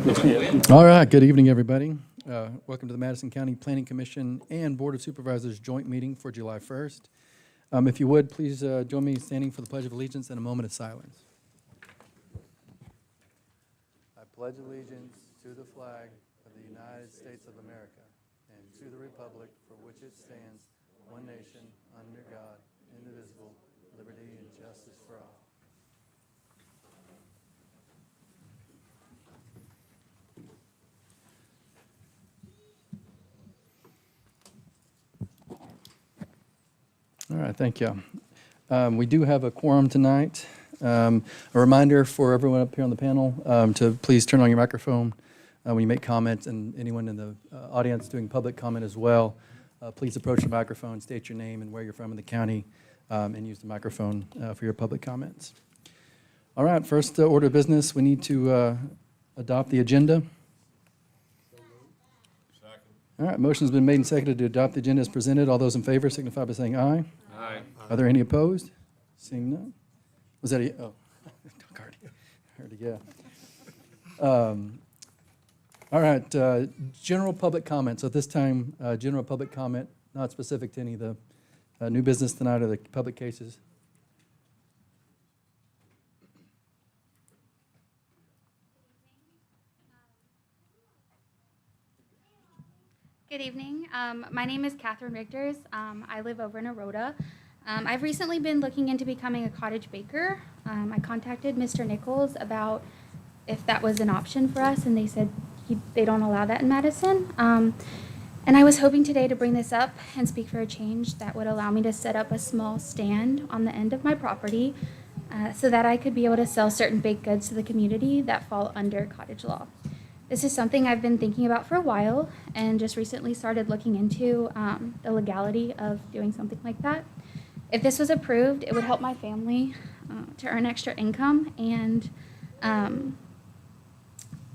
All right, good evening, everybody. Welcome to the Madison County Planning Commission and Board of Supervisors joint meeting for July 1st. If you would, please join me in standing for the Pledge of Allegiance and a moment of silence. I pledge allegiance to the flag of the United States of America and to the republic for which it stands, one nation, under God, indivisible, liberty and justice for all. All right, thank you. We do have a quorum tonight. A reminder for everyone up here on the panel to please turn on your microphone when you make comments, and anyone in the audience doing public comment as well. Please approach the microphone, state your name and where you're from in the county, and use the microphone for your public comments. All right, first order of business, we need to adopt the agenda. All right, motion's been made and seconded to adopt the agenda as presented. All those in favor signify by saying aye. Aye. Are there any opposed? Seeing none. Was that a, oh, I heard a yeah. All right, general public comments. At this time, general public comment, not specific to any of the new business tonight or the public cases. Good evening. My name is Catherine Richters. I live over in Aroda. I've recently been looking into becoming a cottage baker. I contacted Mr. Nichols about if that was an option for us, and they said they don't allow that in Madison. And I was hoping today to bring this up and speak for a change that would allow me to set up a small stand on the end of my property so that I could be able to sell certain baked goods to the community that fall under cottage law. This is something I've been thinking about for a while and just recently started looking into the legality of doing something like that. If this was approved, it would help my family to earn extra income and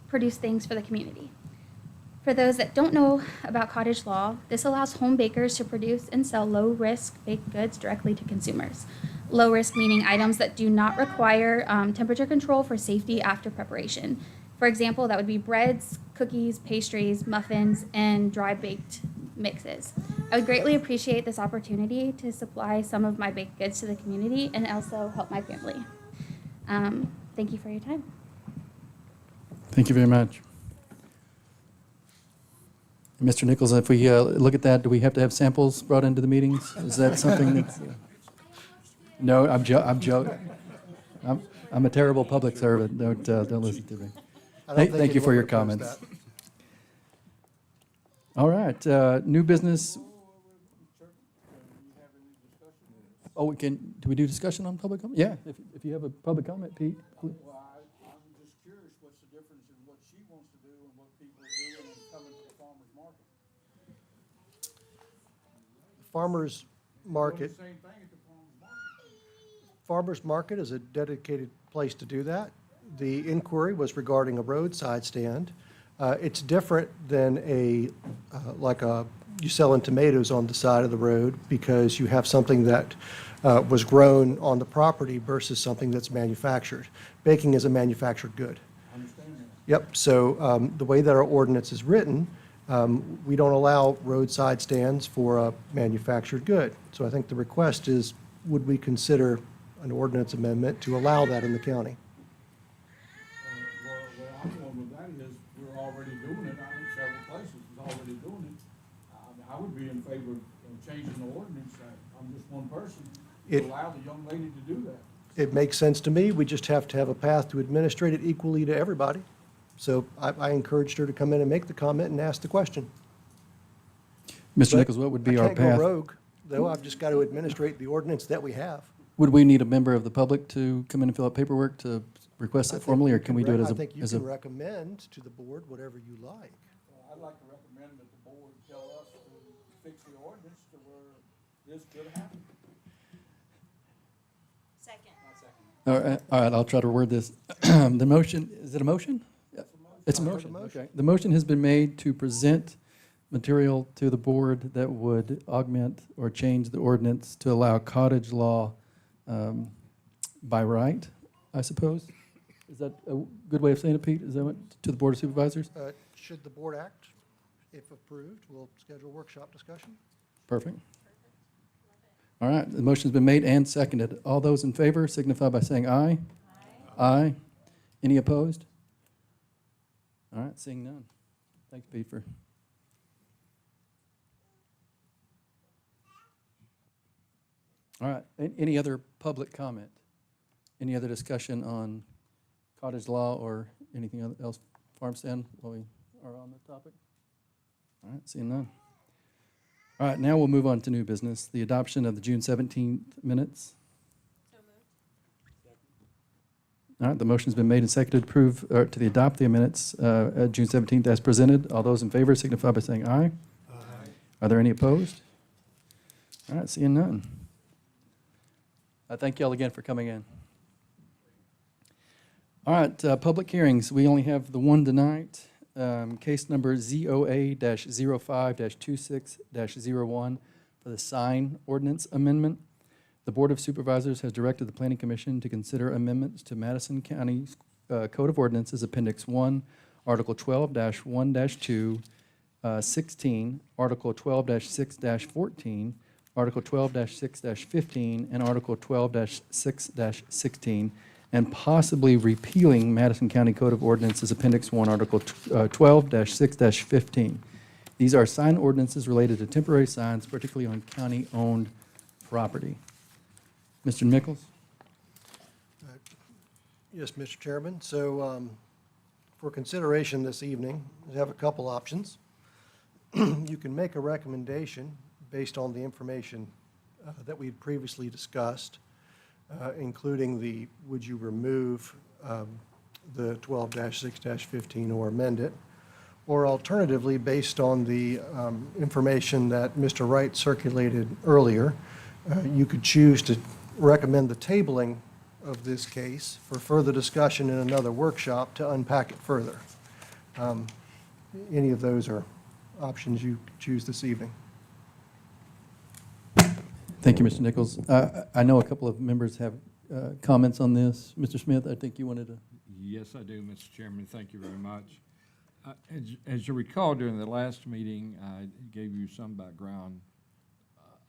produce things for the community. For those that don't know about cottage law, this allows home bakers to produce and sell low-risk baked goods directly to consumers. Low risk meaning items that do not require temperature control for safety after preparation. For example, that would be breads, cookies, pastries, muffins, and dry baked mixes. I would greatly appreciate this opportunity to supply some of my baked goods to the community and also help my family. Thank you for your time. Thank you very much. Mr. Nichols, if we look at that, do we have to have samples brought into the meetings? Is that something that's... No, I'm joking. I'm a terrible public servant. Don't listen to me. Thank you for your comments. All right, new business. Oh, do we do discussion on public comment? Yeah, if you have a public comment, Pete. Please. Well, I'm just curious, what's the difference in what she wants to do and what people are doing and coming to the farmer's market? Farmers market. Same thing at the farmer's market. Farmers market is a dedicated place to do that. The inquiry was regarding a roadside stand. It's different than you selling tomatoes on the side of the road because you have something that was grown on the property versus something that's manufactured. Baking is a manufactured good. I understand that. Yep, so the way that our ordinance is written, we don't allow roadside stands for a manufactured good. So I think the request is, would we consider an ordinance amendment to allow that in the county? Where I'm going with that is, we're already doing it. I know several places is already doing it. I would be in favor of changing the ordinance. I'm just one person. To allow the young lady to do that. It makes sense to me. We just have to have a path to administrate it equally to everybody. So I encouraged her to come in and make the comment and ask the question. Mr. But Nichols, what would be our I can't go path? rogue, though. I've just got to administrate the ordinance that we have. Would we need a member of the public to come in and fill out paperwork to request that formally, or can we do it as I think you a? can recommend to the board whatever you like. I'd like to recommend that the board tell us to fix the ordinance to where this could happen. Second. All right, I'll try to word this. The motion, is it a motion? It's a motion, okay. The motion has been made to present material to the board that would augment or change the ordinance to allow cottage law by right, I suppose. Is that a good way of saying it, Pete? Is that what, to the Board of Supervisors? Should the board act, if approved, we'll schedule a workshop discussion. Perfect. All right, the motion's been made and seconded. All those in favor signify by saying aye. Aye. Any opposed? All right, seeing none. Thanks, Pete, for. All right, any other public comment? Any other discussion on cottage law or anything else, farm stand, while we are on the topic? All right, seeing none. All right, now we'll move on to new business, the adoption of the June 17th minutes. All right, the motion's been made and seconded to approve, or to adopt the minutes at June 17th as presented. All those in favor signify by saying aye. Aye. Are there any opposed? All right, seeing none. Thank you all again for coming in. All right, public hearings. We only have the one tonight. Case number ZOA-05-26-01 for the sign ordinance amendment. The Board of Supervisors has directed the Planning Commission to consider amendments to Madison County Code of Ordinances, Appendix 1, Article 12-1-2, 16, Article 12-6-14, Article 12-6-15, and Article 12-6-16, and possibly repealing Madison County Code of Ordinances, Appendix 1, Article 12-6-15. These are sign ordinances related to temporary signs, particularly on county-owned property. Mr. Nichols? Yes, Mr. Chairman. So for consideration this evening, we have a couple options. You can make a recommendation based on the information that we had previously discussed, including the, would you remove the 12-6-15 or amend it? Or alternatively, based on the information that Mr. Wright circulated earlier, you could choose to recommend the tabling of this case for further discussion in another workshop to unpack it further. Any of those are options you choose this evening. Thank you, Mr. Nichols. I know a couple of members have comments on this. Mr. Smith, I think you wanted to. Yes, I do, Mr. Chairman. Thank you very much. As you recall, during the last meeting, I gave you some background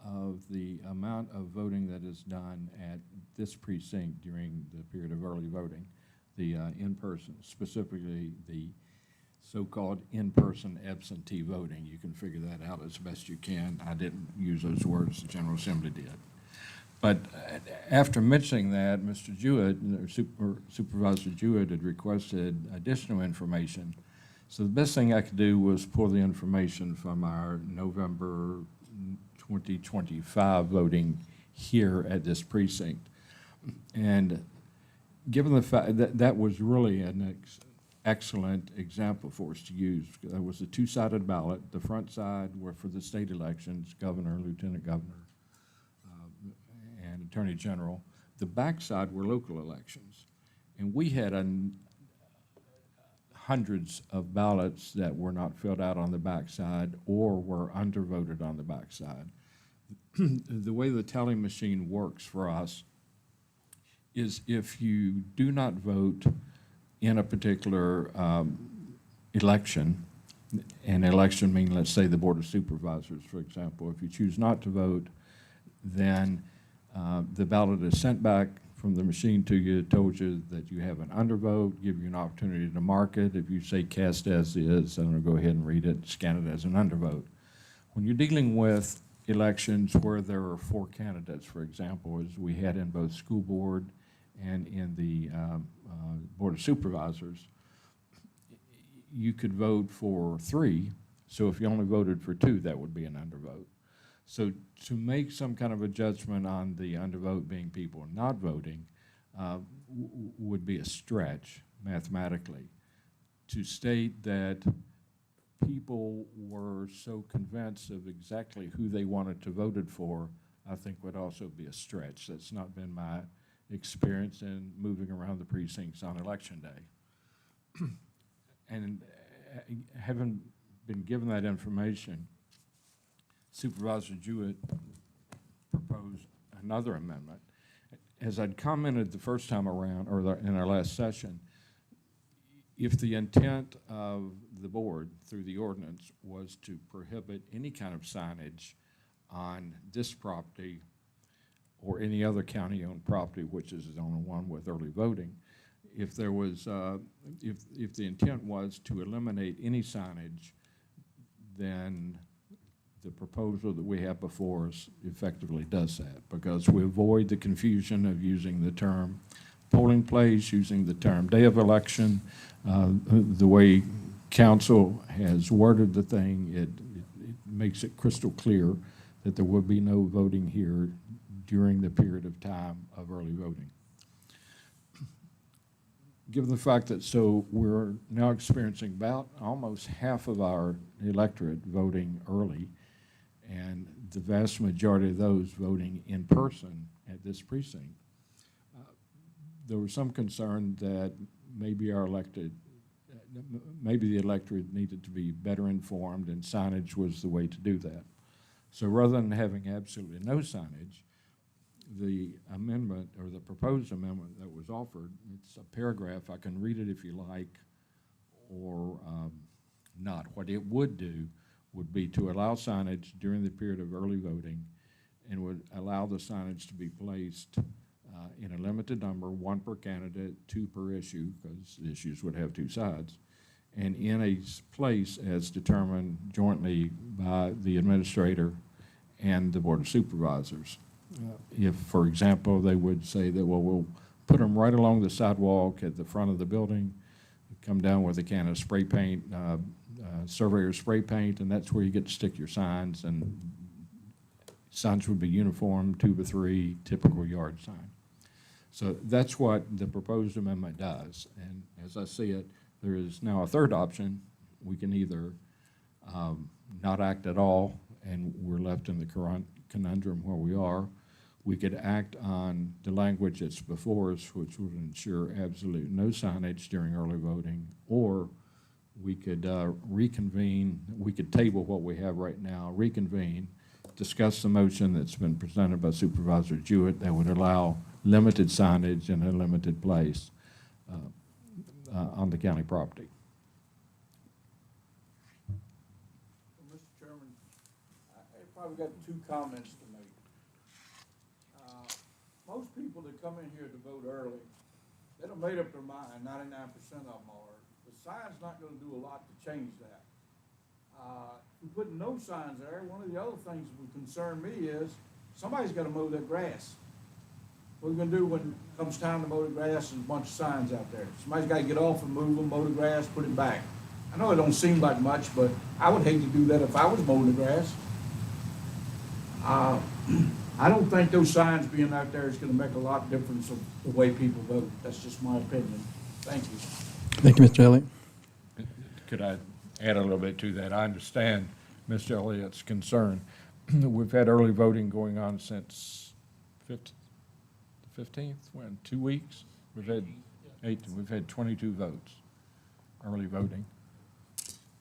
of the amount of voting that is done at this precinct during the period of early voting, the in-person, specifically the so-called in-person absentee voting. You can figure that out as best you can. I didn't use those words, the General Assembly did. But after mentioning that, Mr. Jewett, Supervisor Jewett had requested additional information. So the best thing I could do was pull the information from our November 2025 voting here at this precinct. And given the fact that that was really an excellent example for us to use. There was a two-sided ballot. The front side were for the state elections, governor, lieutenant governor, and attorney general. The back side were local elections. And we had hundreds of ballots that were not filled out on the back side or were undervoted on the back side. The way the tallying machine works for us is if you do not vote in a particular election, an election meaning, let's say, the Board of Supervisors, for example, if you choose not to vote, then the ballot is sent back from the machine to you. It told you that you have an undervote, give you an opportunity to mark it. If you say cast as is, I'm going to go ahead and read it, scan it as an undervote. When you're dealing with elections where there are 4 candidates, for example, as we had in both school board and in the Board of Supervisors, you could vote for 3. So if you only voted for 2, that would be an undervote. So to make some kind of a judgment on the undervote being people not voting would be a stretch mathematically. To state that people were so convinced of exactly who they wanted to vote for, I think would also be a stretch. That's not been my experience in moving around the precincts on election day. And having been given that information, Supervisor Jewett proposed another amendment. As I'd commented the first time around, or in our last session, If the intent of the board through the ordinance was to prohibit any kind of signage on this property or any other county-owned property which is on one with early voting, if there was, if the intent was to eliminate any signage, then the proposal that we have before us effectively does that, because we avoid the confusion of using the term polling place, using the term day of election. The way council has worded the thing, it makes it crystal clear that there will be no voting here during the period of time of early voting. Given the fact that we're now experiencing about almost half of our electorate voting early, and the vast majority of those voting in person at this precinct, there was some concern that maybe maybe the electorate needed to be better informed, and signage was the way to do that. So rather than having absolutely no signage, the amendment, or the proposed amendment that was offered, it's a paragraph, I can read it if you like, or not. What it would do would be to allow signage during the period of early voting, and would allow the signage to be placed in a limited number, 1 per candidate, 2 per issue, because the issues would have 2 sides, and in a place as determined jointly by the administrator and the Board of Supervisors. If, for example, they would say that, well, we'll put them right along the sidewalk at the front of the building, come down with a can of spray paint, surveyor spray paint, and that's where you get to stick your signs, and signs would be uniform, 2 by 3, typical yard sign. So that's what the proposed amendment does, and as I see it, there is now a third option. We can either not act at all, and we're left in the current conundrum where we are. We could act on the language that's before us, which would ensure absolute no signage during early voting, or we could reconvene. We could table what we have right now, reconvene, discuss the motion that's been presented by Supervisor Jewett that would allow limited signage in a limited place on the county property. Well, Mr. Chairman, I probably got 2 comments to make. Most people that come in here to vote early, they done made up their mind, 99% of them are. The sign's not gonna do a lot to change that. If we put no signs there, one of the other things that would concern me is somebody's gotta mow that grass. What are we gonna do when it comes time to mow the grass and a bunch of signs out there? Somebody's gotta get off and move them, mow the grass, put it back. I know it don't seem like much, but I would hate to do that if I was mowing the grass. I don't think those signs being out there is gonna make a lot of difference of the way people vote. That's just my opinion. Thank you. Thank you, Mr. Elliott. Could I add a little bit to that? I understand Mr. Elliott's concern. We've had early voting going on since the 15th, when, 2 weeks? We've had 22 votes, early voting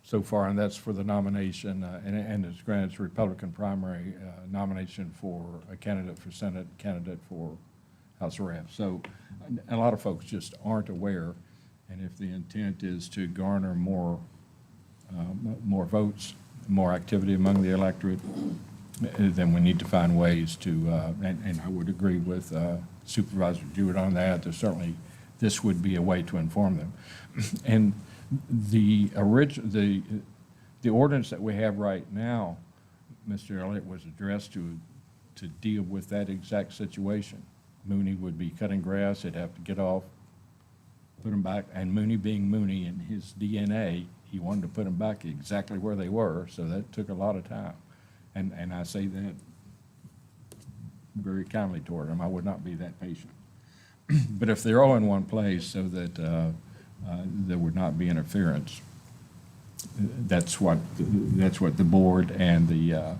so far, and that's for the nomination, and it's granted Republican primary nomination for a candidate for Senate, candidate for House of Reps. So a lot of folks just aren't aware, and if the intent is to garner more votes, more activity among the electorate, then we need to find ways to, and I would agree with Supervisor Jewett on that. There's certainly, this would be a way to inform them. And the ordinance that we have right now, Mr. Elliott, was addressed to deal with that exact situation. Mooney would be cutting grass, he'd have to get off, put them back, and Mooney being Mooney in his DNA, he wanted to put them back exactly where they were, so that took a lot of time. And I say that very kindly toward him. I would not be that patient. But if they're all in one place so that there would not be interference, that's what the board and the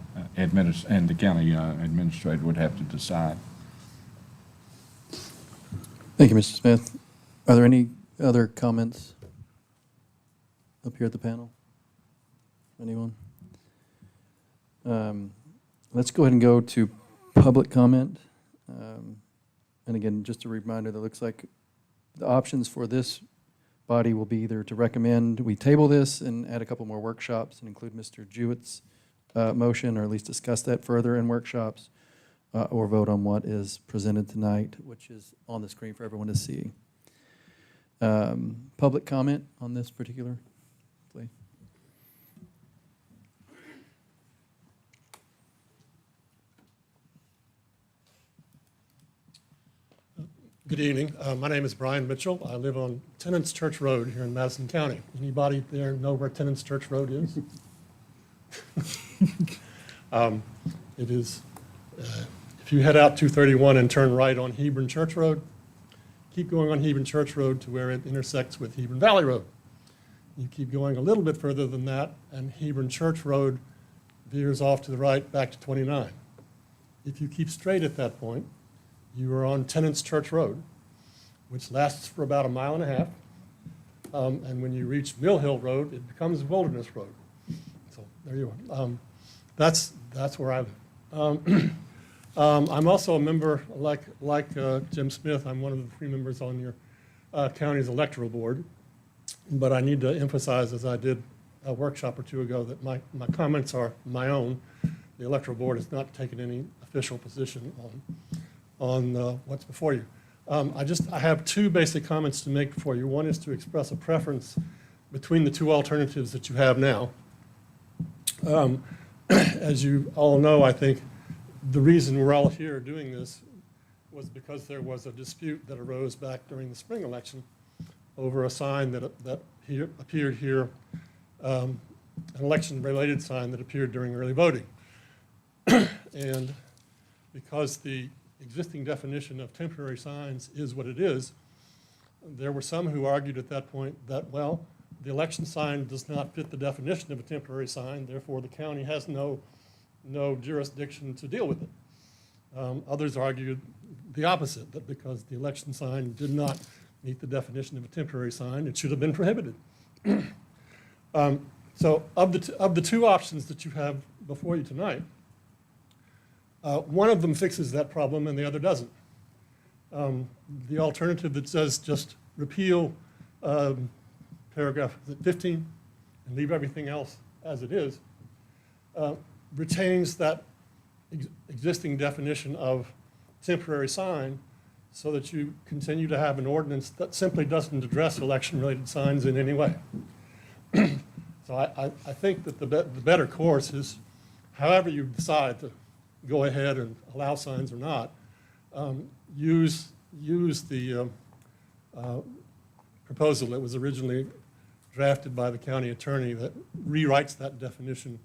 county administrator would have to decide. Thank you, Mr. Smith. Are there any other comments up here at the panel? Anyone? Let's go ahead and go to public comment. And again, just a reminder, that looks like the options for this body will be either to recommend we table this and add a couple more workshops and include Mr. Jewett's motion, or at least discuss that further in workshops, or vote on what is presented tonight, which is on the screen for everyone to see. Public comment on this particular plea? Good evening. My name is Brian Mitchell. I live on Tennant's Church Road here in Madison County. Anybody there know where Tennant's Church Road is? It is, if you head out 231 and turn right on Hebron Church Road, keep going on Hebron Church Road to where it intersects with Hebron Valley Road. You keep going a little bit further than that, and Hebron Church Road veers off to the right back to 29. If you keep straight at that point, you are on Tennant's Church Road, which lasts for about 1.5 miles. And when you reach Mill Hill Road, it becomes Wilderness Road. So there you are. That's where I live. I'm also a member, like Jim Smith, I'm one of the 3 members on your county's electoral board. But I need to emphasize, as I did a workshop or 2 ago, that my comments are my own. The electoral board has not taken any official position on what's before you. I have 2 basic comments to make for you. One is to express a preference between the 2 alternatives that you have now. As you all know, I think the reason we're all here doing this was because there was a dispute that arose back during the spring election over a sign that appeared here, an election-related sign that appeared during early voting. And because the existing definition of temporary signs is what it is, there were some who argued at that point that, well, the election sign does not fit the definition of a temporary sign, therefore the county has no jurisdiction to deal with it. Others argued the opposite, that because the election sign did not meet the definition of a temporary sign, it should have been prohibited. So of the 2 options that you have before you tonight, one of them fixes that problem and the other doesn't. The alternative that says just repeal paragraph 15 and leave everything else as it is, retains that existing definition of temporary sign so that you continue to have an ordinance that simply doesn't address election-related signs in any way. So I think that the better course is, however you decide to go ahead and allow signs or not, use the proposal that was originally drafted by the county attorney that rewrites that definition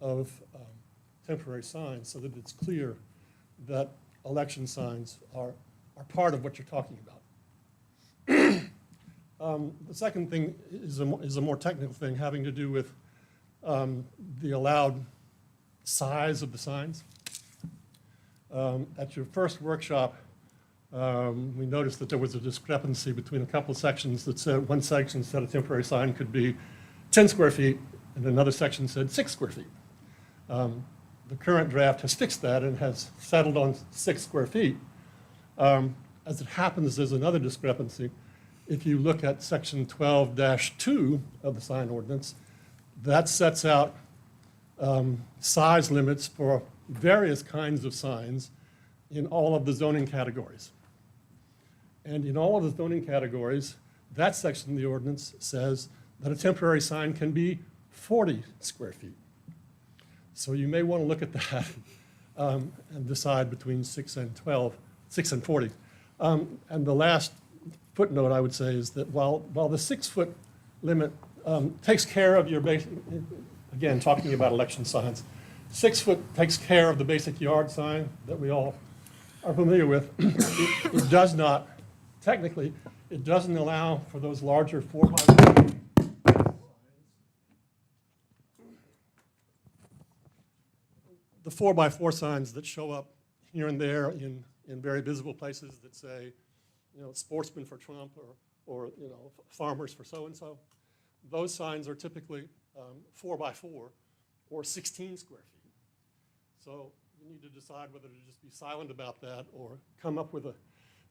of temporary signs so that it's clear that election signs are part of what you're talking about. The second thing is a more technical thing having to do with the allowed size of the signs. At your first workshop, we noticed that there was a discrepancy between a couple of sections that said, one section said a temporary sign could be 10 square feet, and another section said 6 square feet. The current draft has fixed that and has settled on 6 square feet. As it happens, there's another discrepancy. If you look at section 12-2 of the sign ordinance, that sets out size limits for various kinds of signs in all of the zoning categories. And in all of the zoning categories, that section of the ordinance says that a temporary sign can be 40 square feet. So you may want to look at that and decide between 6 and 40. And the last footnote I would say is that while the 6-foot limit takes care of your basic, again, talking about election signs, 6 foot takes care of the basic yard sign that we all are familiar with. It does not, technically, it doesn't allow for those larger 4x4. The 4x4 signs that show up here and there in very visible places that say, sportsmen for Trump or farmers for so-and-so. Those signs are typically 4x4 or 16 square feet. So you need to decide whether to just be silent about that or come up with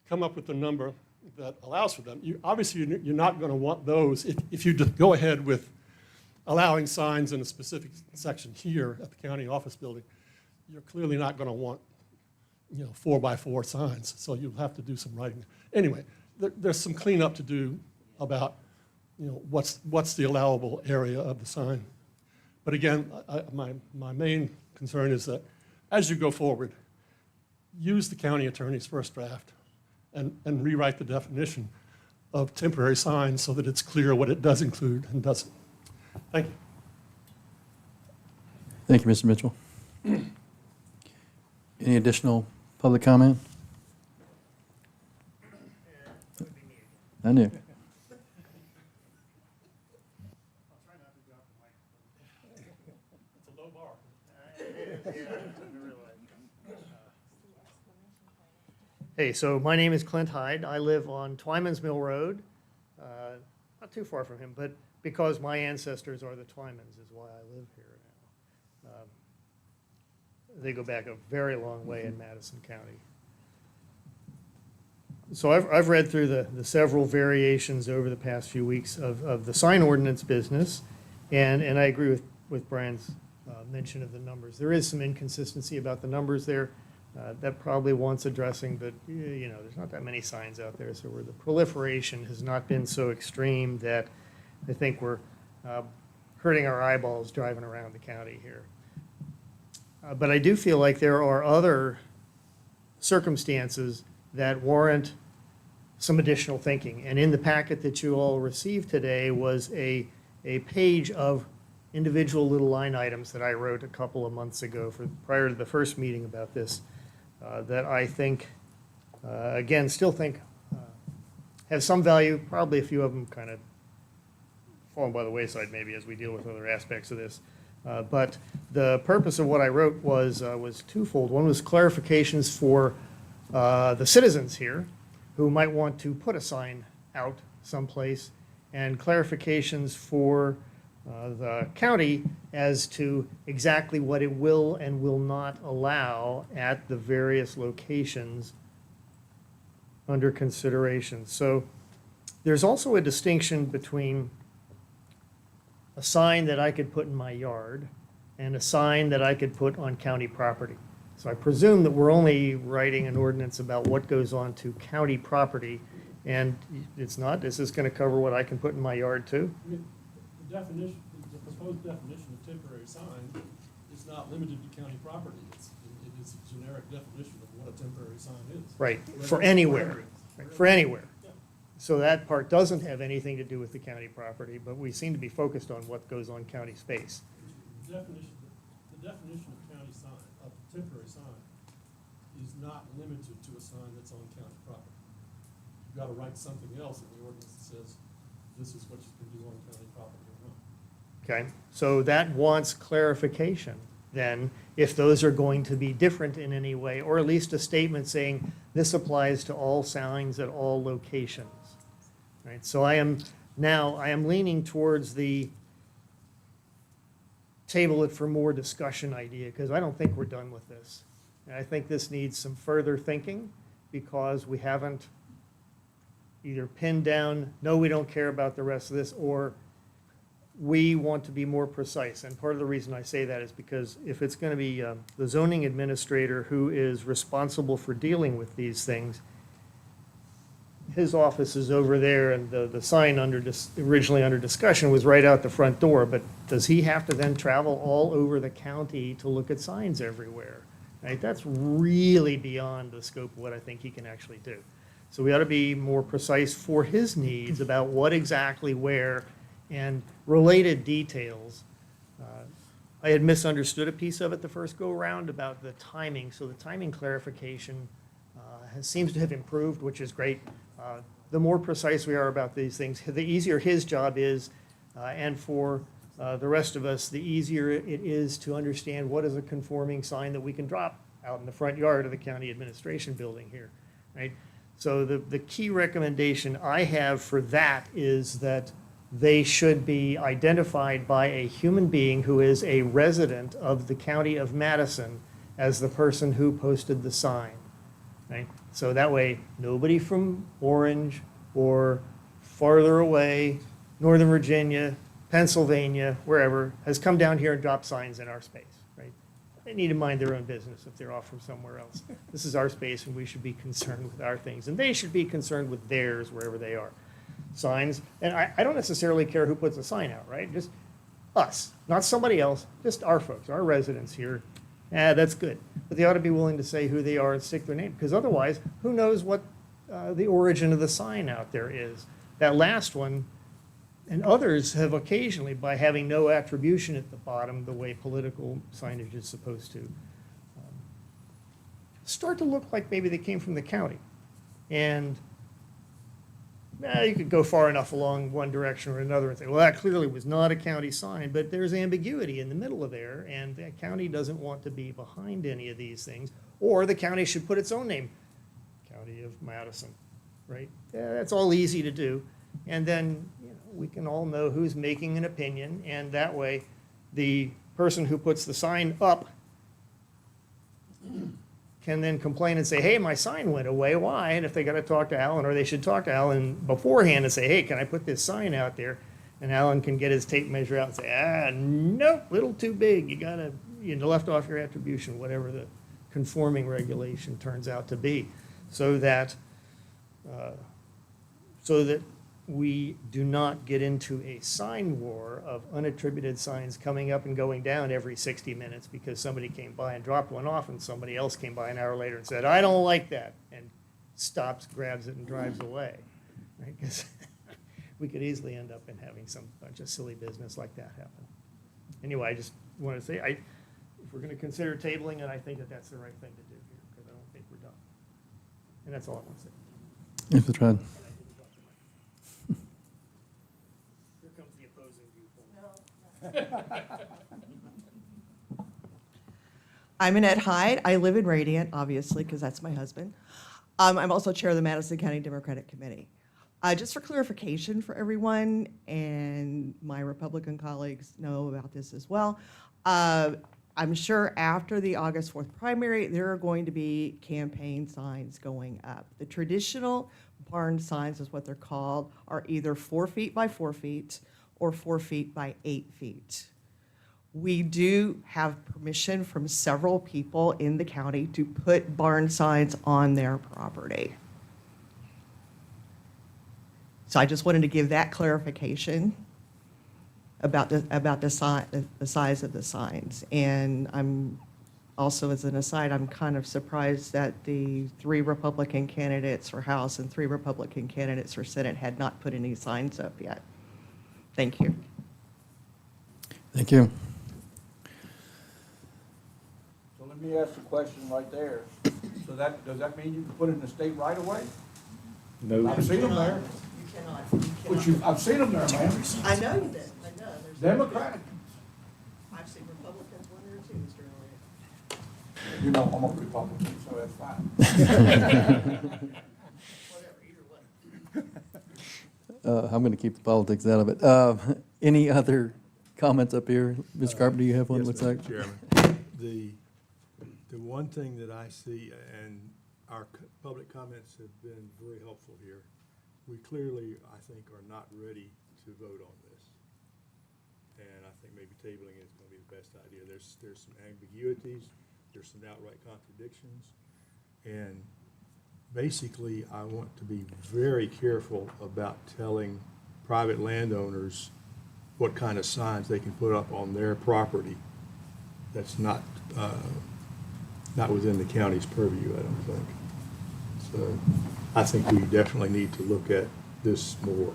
come up with a number that allows for them. Obviously, you're not going to want those if you just go ahead with allowing signs in a specific section here at the county office building. You're clearly not going to want, 4x4 signs, so you'll have to do some writing. Anyway, there's some cleanup to do about, what's the allowable area of the sign. But again, my main concern is that as you go forward, use the county attorney's first draft and rewrite the definition of temporary signs so that it's clear what it does include and doesn't. Thank you. Thank you, Mr. Mitchell. Any additional public comment? I knew. It's a low bar. Hey, so my name is Clint Hyde. I live on Twyman's Mill Road, not too far from him, but because my ancestors are the Twymans is why I live here now. They go back a very long way in Madison County. So I've read through the several variations over the past few weeks of the sign ordinance business, and I agree with Brian's mention of the numbers. There is some inconsistency about the numbers there. That probably wants addressing, but there's not that many signs out there, so where the proliferation has not been so extreme that I think we're hurting our eyeballs driving around the county here. But I do feel like there are other circumstances that warrant some additional thinking. And in the packet that you all received today was a page of individual little line items that I wrote a couple of months ago prior to the first meeting about this, that I think, again, still think have some value. Probably a few of them kind of fallen by the wayside maybe as we deal with other aspects of this. But the purpose of what I wrote was twofold. One was clarifications for the citizens here who might want to put a sign out someplace, and clarifications for the county as to exactly what it will and will not allow at the various locations under consideration. So there's also a distinction between a sign that I could put in my yard and a sign that I could put on county property. So I presume that we're only writing an ordinance about what goes on to county property, and it's not. This is going to cover what I can put in my yard too. I mean, the proposed definition of temporary sign is not limited to county property. It is a generic definition of what a temporary sign is. Right, for anywhere, right, for anywhere. Yeah. So that part doesn't have anything to do with the county property, but we seem to be focused on what goes on county space. The definition of county sign, of temporary sign, is not limited to a sign that's on county property. You've got to write something else in the ordinance that says this is what you can do on county property or not. Okay, so that wants clarification then, if those are going to be different in any way, or at least a statement saying this applies to all signs at all locations. Right, so I am leaning towards the table it for more discussion idea, because I don't think we're done with this. And I think this needs some further thinking, because we haven't either pinned down, no, we don't care about the rest of this, or we want to be more precise. And part of the reason I say that is because if it's going to be the zoning administrator who is responsible for dealing with these things, his office is over there, and the sign originally under discussion was right out the front door, but does he have to then travel all over the county to look at signs everywhere? Right? That's really beyond the scope of what I think he can actually do. So we ought to be more precise for his needs about what exactly where and related details. I had misunderstood a piece of it the first go-around about the timing, so the timing clarification seems to have improved, which is great. The more precise we are about these things, the easier his job is, and for the rest of us, the easier it is to understand what is a conforming sign that we can drop out in the front yard of the county administration building here, right? So the key recommendation I have for that is that they should be identified by a human being who is a resident of the county of Madison as the person who posted the sign. right? So that way, nobody from Orange or farther away, Northern Virginia, Pennsylvania, wherever, has come down here and dropped signs in our space, right? They need to mind their own business if they're off from somewhere else. This is our space, and we should be concerned with our things, and they should be concerned with theirs wherever they are. Signs, and I don't necessarily care who puts a sign out, right? Just us, not somebody else, just our folks, our residents here. That's good. But they ought to be willing to say who they are and stick their name, because otherwise, who knows what the origin of the sign out there is? That last one, and others have occasionally, by having no attribution at the bottom, the way political signage is supposed to, start to look like maybe they came from the county. And you could go far enough along one direction or another and say, well, that clearly was not a county sign, but there's ambiguity in the middle of there, and the county doesn't want to be behind any of these things, or the county should put its own name, County of Madison, right? Yeah, that's all easy to do, and then we can all know who's making an opinion, and that way, the person who puts the sign up can then complain and say, hey, my sign went away, why? And if they got to talk to Alan, or they should talk to Alan beforehand and say, hey, can I put this sign out there? And Alan can get his tape measure out and say, nope, little too big, you left off your attribution, whatever the conforming regulation turns out to be, so that we do not get into a sign war of unattributed signs coming up and going down every 60 minutes because somebody came by and dropped one off and somebody else came by an hour later and said, I don't like that, and stops, grabs it, and drives away. Right? Because we could easily end up in having some bunch of silly business like that happen. Anyway, I just want to say, if we're going to consider tabling it, I think that that's the right thing to do here, because I don't think we're done. And that's all I want to say. If the tried. Here comes the opposing viewpoint. I'm Annette Hyde. I live in Radiant, obviously, because that's my husband. I'm also chair of the Madison County Democratic Committee. Just for clarification for everyone, and my Republican colleagues know about this as well, I'm sure after the August 4th primary, there are going to be campaign signs going up. The traditional barn signs is what they're called, are either 4 feet by 4 feet or 4 feet by 8 feet. We do have permission from several people in the county to put barn signs on their property. So I just wanted to give that clarification about the size of the signs. And I'm also, as an aside, I'm kind of surprised that the 3 Republican candidates for House and 3 Republican candidates for Senate had not put any signs up yet. Thank you. Thank you. So let me ask a question right there. So does that mean you can put it in the state right away? No. I've seen them there. You cannot. I've seen them there, man. I know you did. I know. Democratic. I've seen Republicans 1 or 2, Mr. Elliott. You know, I'm a Republican, so that's fine. Whatever, either way. I'm going to keep the politics out of it. Any other comments up here? Ms. Carpenter, do you have one? Yes, Looks Mr. like. Chairman. The one thing that I see, and our public comments have been very helpful here, we clearly, I think, are not ready to vote on this. And I think maybe tabling is going to be the best idea. There's some ambiguities, there's some outright contradictions, and basically, I want to be very careful about telling private landowners what kind of signs they can put up on their property. That's not within the county's purview, I don't think. So I think we definitely need to look at this more.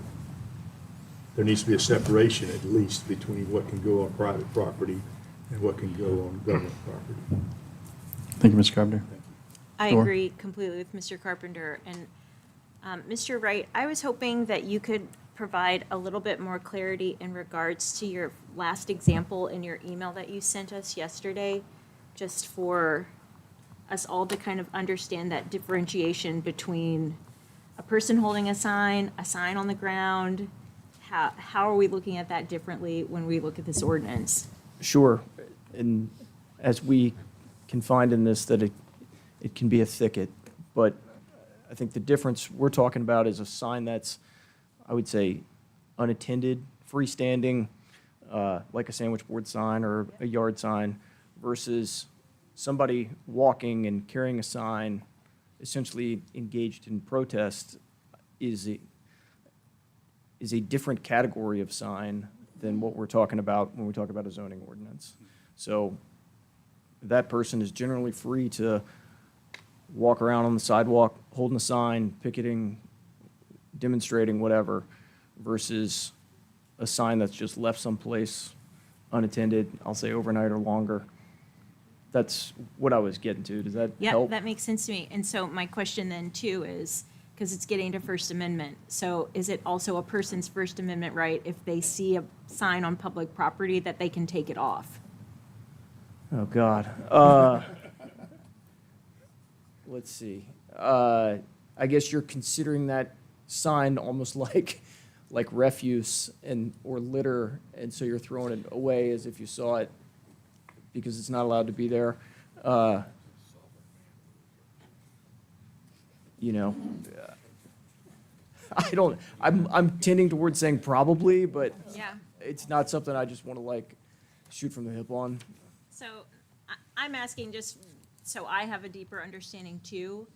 There needs to be a separation, at least, between what can go on private property and what can go on government property. Thank you, Mr. Carpenter. I Sure. agree completely with Mr. Carpenter. And Mr. Wright, I was hoping that you could provide a little bit more clarity in regards to your last example in your email that you sent us yesterday, just for us all to kind of understand that differentiation between a person holding a sign on the ground. How are we looking at that differently when we look at this ordinance? Sure, and as we can find in this, that it can be a thicket, But I think the difference we're talking about is a sign that's, I would say, unattended, freestanding, like a sandwich board sign or a yard sign, versus somebody walking and carrying a sign, essentially engaged in protest, is a different category of sign than what we're talking about when we talk about a zoning ordinance. So that person is generally free to walk around on the sidewalk, holding a sign, picketing, demonstrating, whatever, versus a sign that's just left someplace unattended, I'll say overnight or longer. That's what I was getting to. Does that Yeah, help? that makes sense to me. And so my question then too is, because it's getting to First Amendment, so is it also a person's First Amendment right if they see a sign on public property that they can take it off? Oh, God. Let's see. I guess you're considering that sign almost like refuse or litter, and so you're throwing it away as if you saw it because it's not allowed to be there. You know, I'm tending towards saying probably, but Yeah. it's not something I just want to shoot from the hip on. So I'm asking just so I have a deeper understanding too,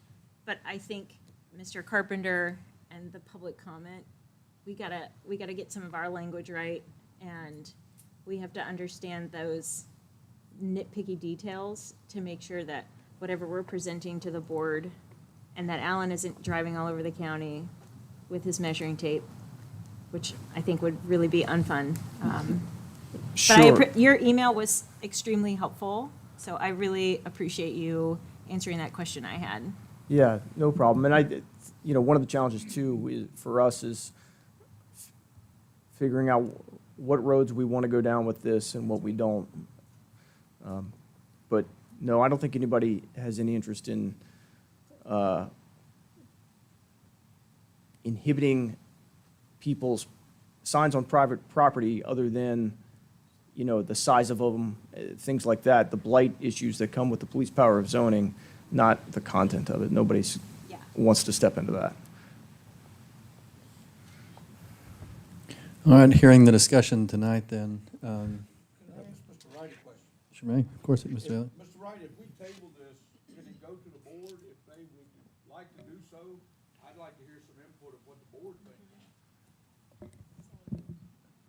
but I think Mr. Carpenter and the public comment, we gotta get some of our language right, and we have to understand those nitpicky details to make sure that whatever we're presenting to the board, and that Alan isn't driving all over the county with his measuring tape, which I think would really be unfun. But your email was extremely helpful, so I really appreciate you answering that question I had. Yeah, no problem. And one of the challenges too for us is figuring out what roads we want to go down with this and what we don't. But no, I don't think anybody has any interest in inhibiting people's signs on private property other than, the size of them, things like that, the blight issues that come with the police power of zoning, not the content of it. Nobody Yeah. wants to step into that. All right, hearing the discussion tonight then. Can I ask Mr. Wright a question? Sure may. Of course, Mr. Bailey. Mr. Wright, if we table this, can it go to the board if they would like to do so? I'd like to hear some input of what the board thinks.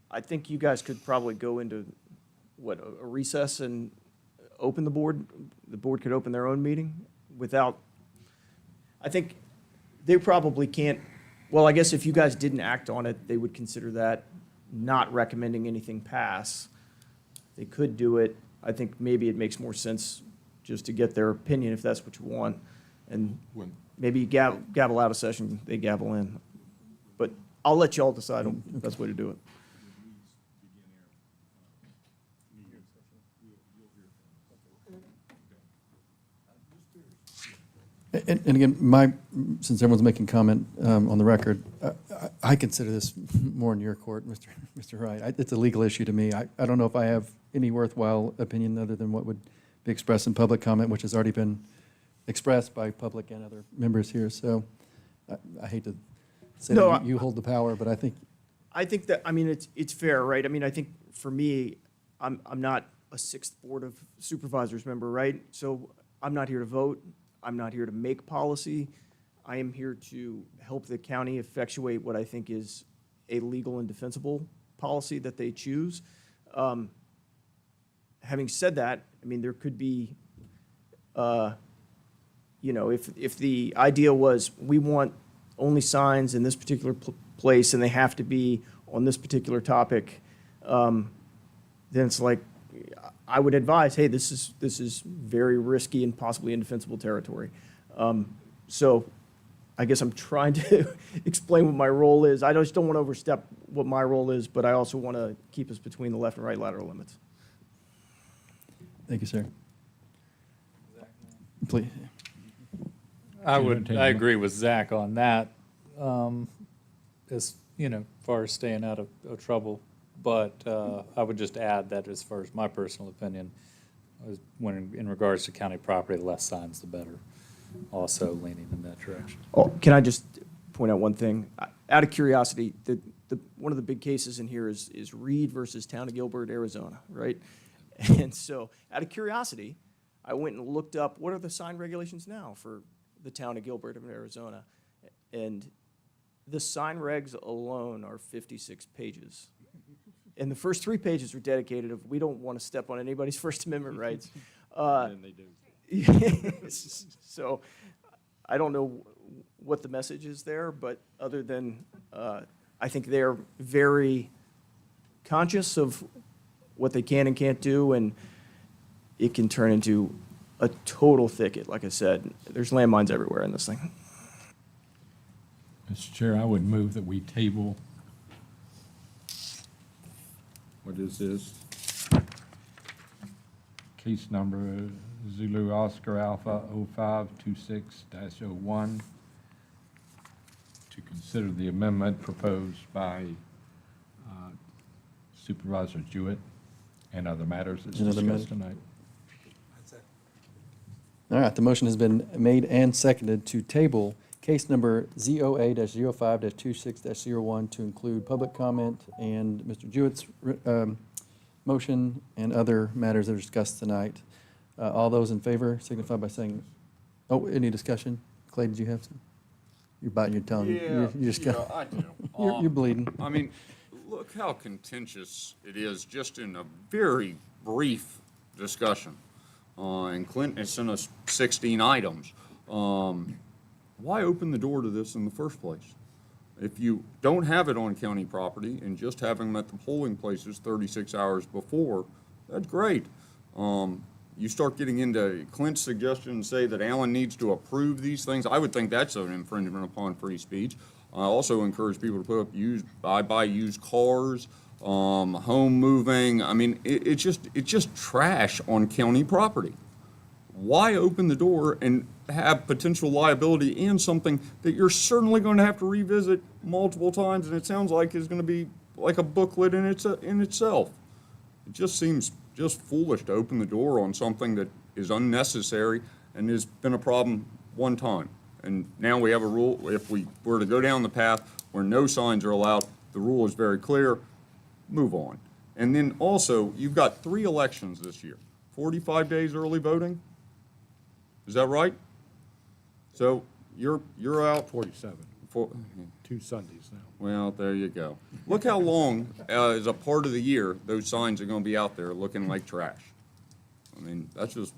I think you guys could probably go into, a recess and open the board? The board could open their own meeting without, I think they probably can't, well, I guess if you guys didn't act on it, they would consider that not recommending anything pass. They could do it. I think maybe it makes more sense just to get their opinion if that's what you want. And maybe you gavel out a session, they gavel in. But I'll let you all decide on the best way to do it. And again, since everyone's making comment on the record, I consider this more in your court, Mr. Wright. It's a legal issue to me. I don't know if I have any worthwhile opinion other than what would be expressed in public comment, which has already been expressed by public and other members here. So I hate to say that you hold the power, but I think that, it's fair, right? I think for me, I'm not a sixth Board of Supervisors member, right? So I'm not here to vote. I'm not here to make policy. I am here to help the county effectuate what I think is a legal and defensible policy that they choose. Having said that, there could be, if the idea was we want only signs in this particular place and they have to be on this particular topic, then it's like, I would advise, hey, this is very risky and possibly indefensible territory. So I guess I'm trying to explain what my role is. I just don't want to overstep what my role is, but I also want to keep us between the left and right lateral limits. Thank you, sir. Please. I agree with Zach on that, as, far as staying out of trouble. But I would just add that as far as my personal opinion, in regards to county property, the less signs, the better. also leaning in that direction. Oh, can I just point out one thing? Out of curiosity, one of the big cases in here is Reed versus Town of Gilbert, Arizona, right? And so, out of curiosity, I went and looked up what are the sign regulations now for the Town of Gilbert of Arizona, and the sign regs alone are 56 pages. And the first 3 pages are dedicated of, we don't want to step on anybody's First Amendment rights. And they do. So I don't know what the message is there, but other than, I think they're very conscious of what they can and can't do, and it can turn into a total thicket. Like I said, there's landmines everywhere in this thing. Mr. Chair, I would move that we table, what is this? Case number Zulu Oscar Alpha 0526-01 to consider the amendment proposed by Supervisor Jewett and other matters as And other discussed matters. tonight. All right, the motion has been made and seconded to table case number ZOA-05-26-01 to include public comment and Mr. Jewett's motion and other matters that are discussed tonight. All those in favor signify by saying, oh, any discussion? Clay, did you have some? You're biting your tongue. You just got, I do. you're bleeding. I mean, look how contentious it is just in a very brief discussion. And Clinton has sent us 16 items. Why open the door to this in the first place? If you don't have it on county property and just have them at the polling places 36 hours before, that's great. You start getting into Clint's suggestion and say that Allen needs to approve these things, I would think that's an infringement upon free speech. I also encourage people to put up buy used cars, home moving. I mean, it's just trash on county property. Why open the door and have potential liability and something that you're certainly going to have to revisit multiple times, and it sounds like is going to be like a booklet in itself. It just seems just foolish to open the door on something that is unnecessary and has been a problem one time. And now we have a rule, if we were to go down the path where no signs are allowed, the rule is very clear, move on. And then also, you've got 3 elections this year, 45 days early voting. Is that right? So you're out 47, for, 2 Sundays now. well, there you go. Look how long, as a part of the year, those signs are gonna be out there looking like trash. I mean, that's just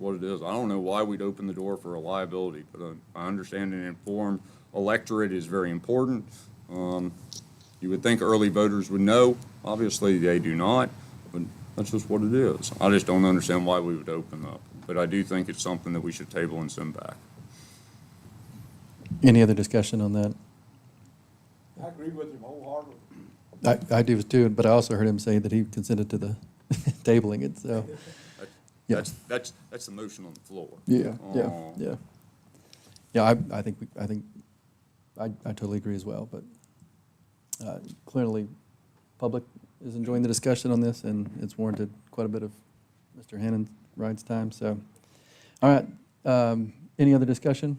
what it is. I don't know why we'd open the door for a liability, but I understand an informed electorate is very important. You would think early voters would know. Obviously, they do not, but that's just what it is. I just don't understand why we would open up. But I do think it's something that we should table and send back. Any other discussion on that? I agree with him wholeheartedly. I do too, but I also heard him say that he consented to the tabling it, so. Yeah. That's the motion on the floor. Yeah, yeah, Oh. yeah. Yeah, I totally agree as well, but clearly, public is enjoying the discussion on this, and it's warranted quite a bit of Mr. Hannon's time, so. All right, any other discussion?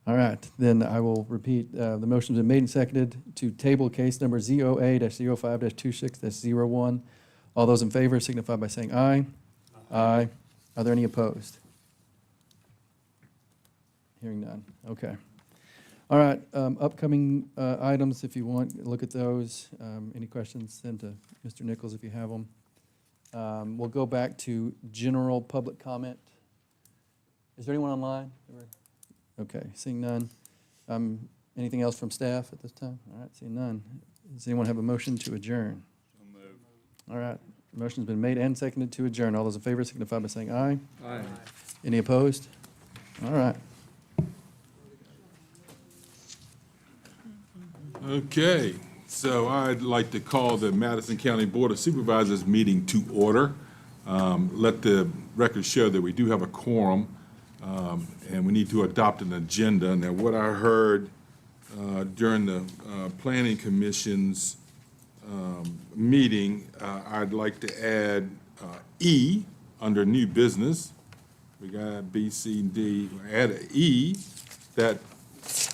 All right, then I will repeat, the motion's been made and seconded to table case number ZOA-05-26-01. All those in favor signify by saying aye. Aye. Are there any opposed? Hearing none. Okay. All right, upcoming items, if you want, look at those. Any questions, send to Mr. Nichols if you have them. We'll go back to general public comment. Is there anyone online? Okay, seeing none. Anything else from staff at this time? All right, seeing none. Does anyone have a motion to adjourn? All right, the motion's been made and seconded to adjourn. All those in favor signify by saying aye. Aye. Any opposed? All right. Okay, so I'd like to call the Madison County Board of Supervisors meeting to order. Let the record show that we do have a quorum, and we need to adopt an agenda. Now, what I heard during the Planning Commission's meeting, I'd like to add E under new business, we got B, C, and D. Add a E that,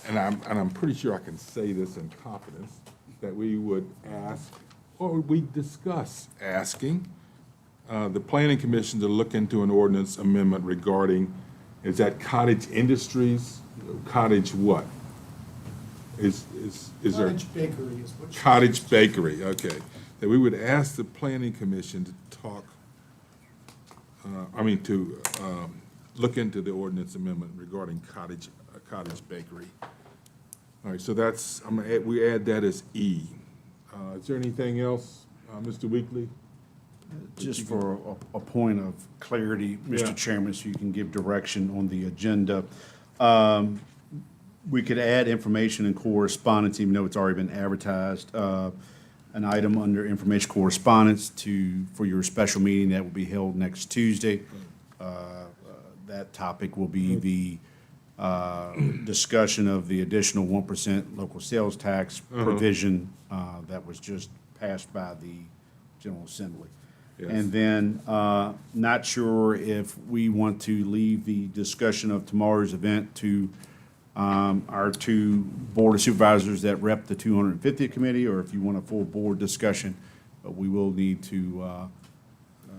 and I'm pretty sure I can say this in confidence, that we would ask, or we discuss asking, the planning commission to look into an ordinance amendment regarding, is that cottage industries? Cottage what? Is there? Cottage bakery is what. Cottage bakery, okay. That we would ask the planning commission to talk, look into the ordinance amendment regarding cottage bakery. All right, so that's, we add that as E. Is there anything else, Mr. Weekly? Just for a point of clarity, Yeah. Mr. Chairman, so you can give direction on the agenda. We could add information and correspondence, even though it's already been advertised. An item under information correspondence for your special meeting that will be held next Tuesday. That topic will be the discussion of the additional 1% local sales tax provision that was just passed by the General Assembly. Yes. And then, not sure if we want to leave the discussion of tomorrow's event to our two Board of Supervisors that rep the 250th committee, or if you want a full board discussion. But we will need to,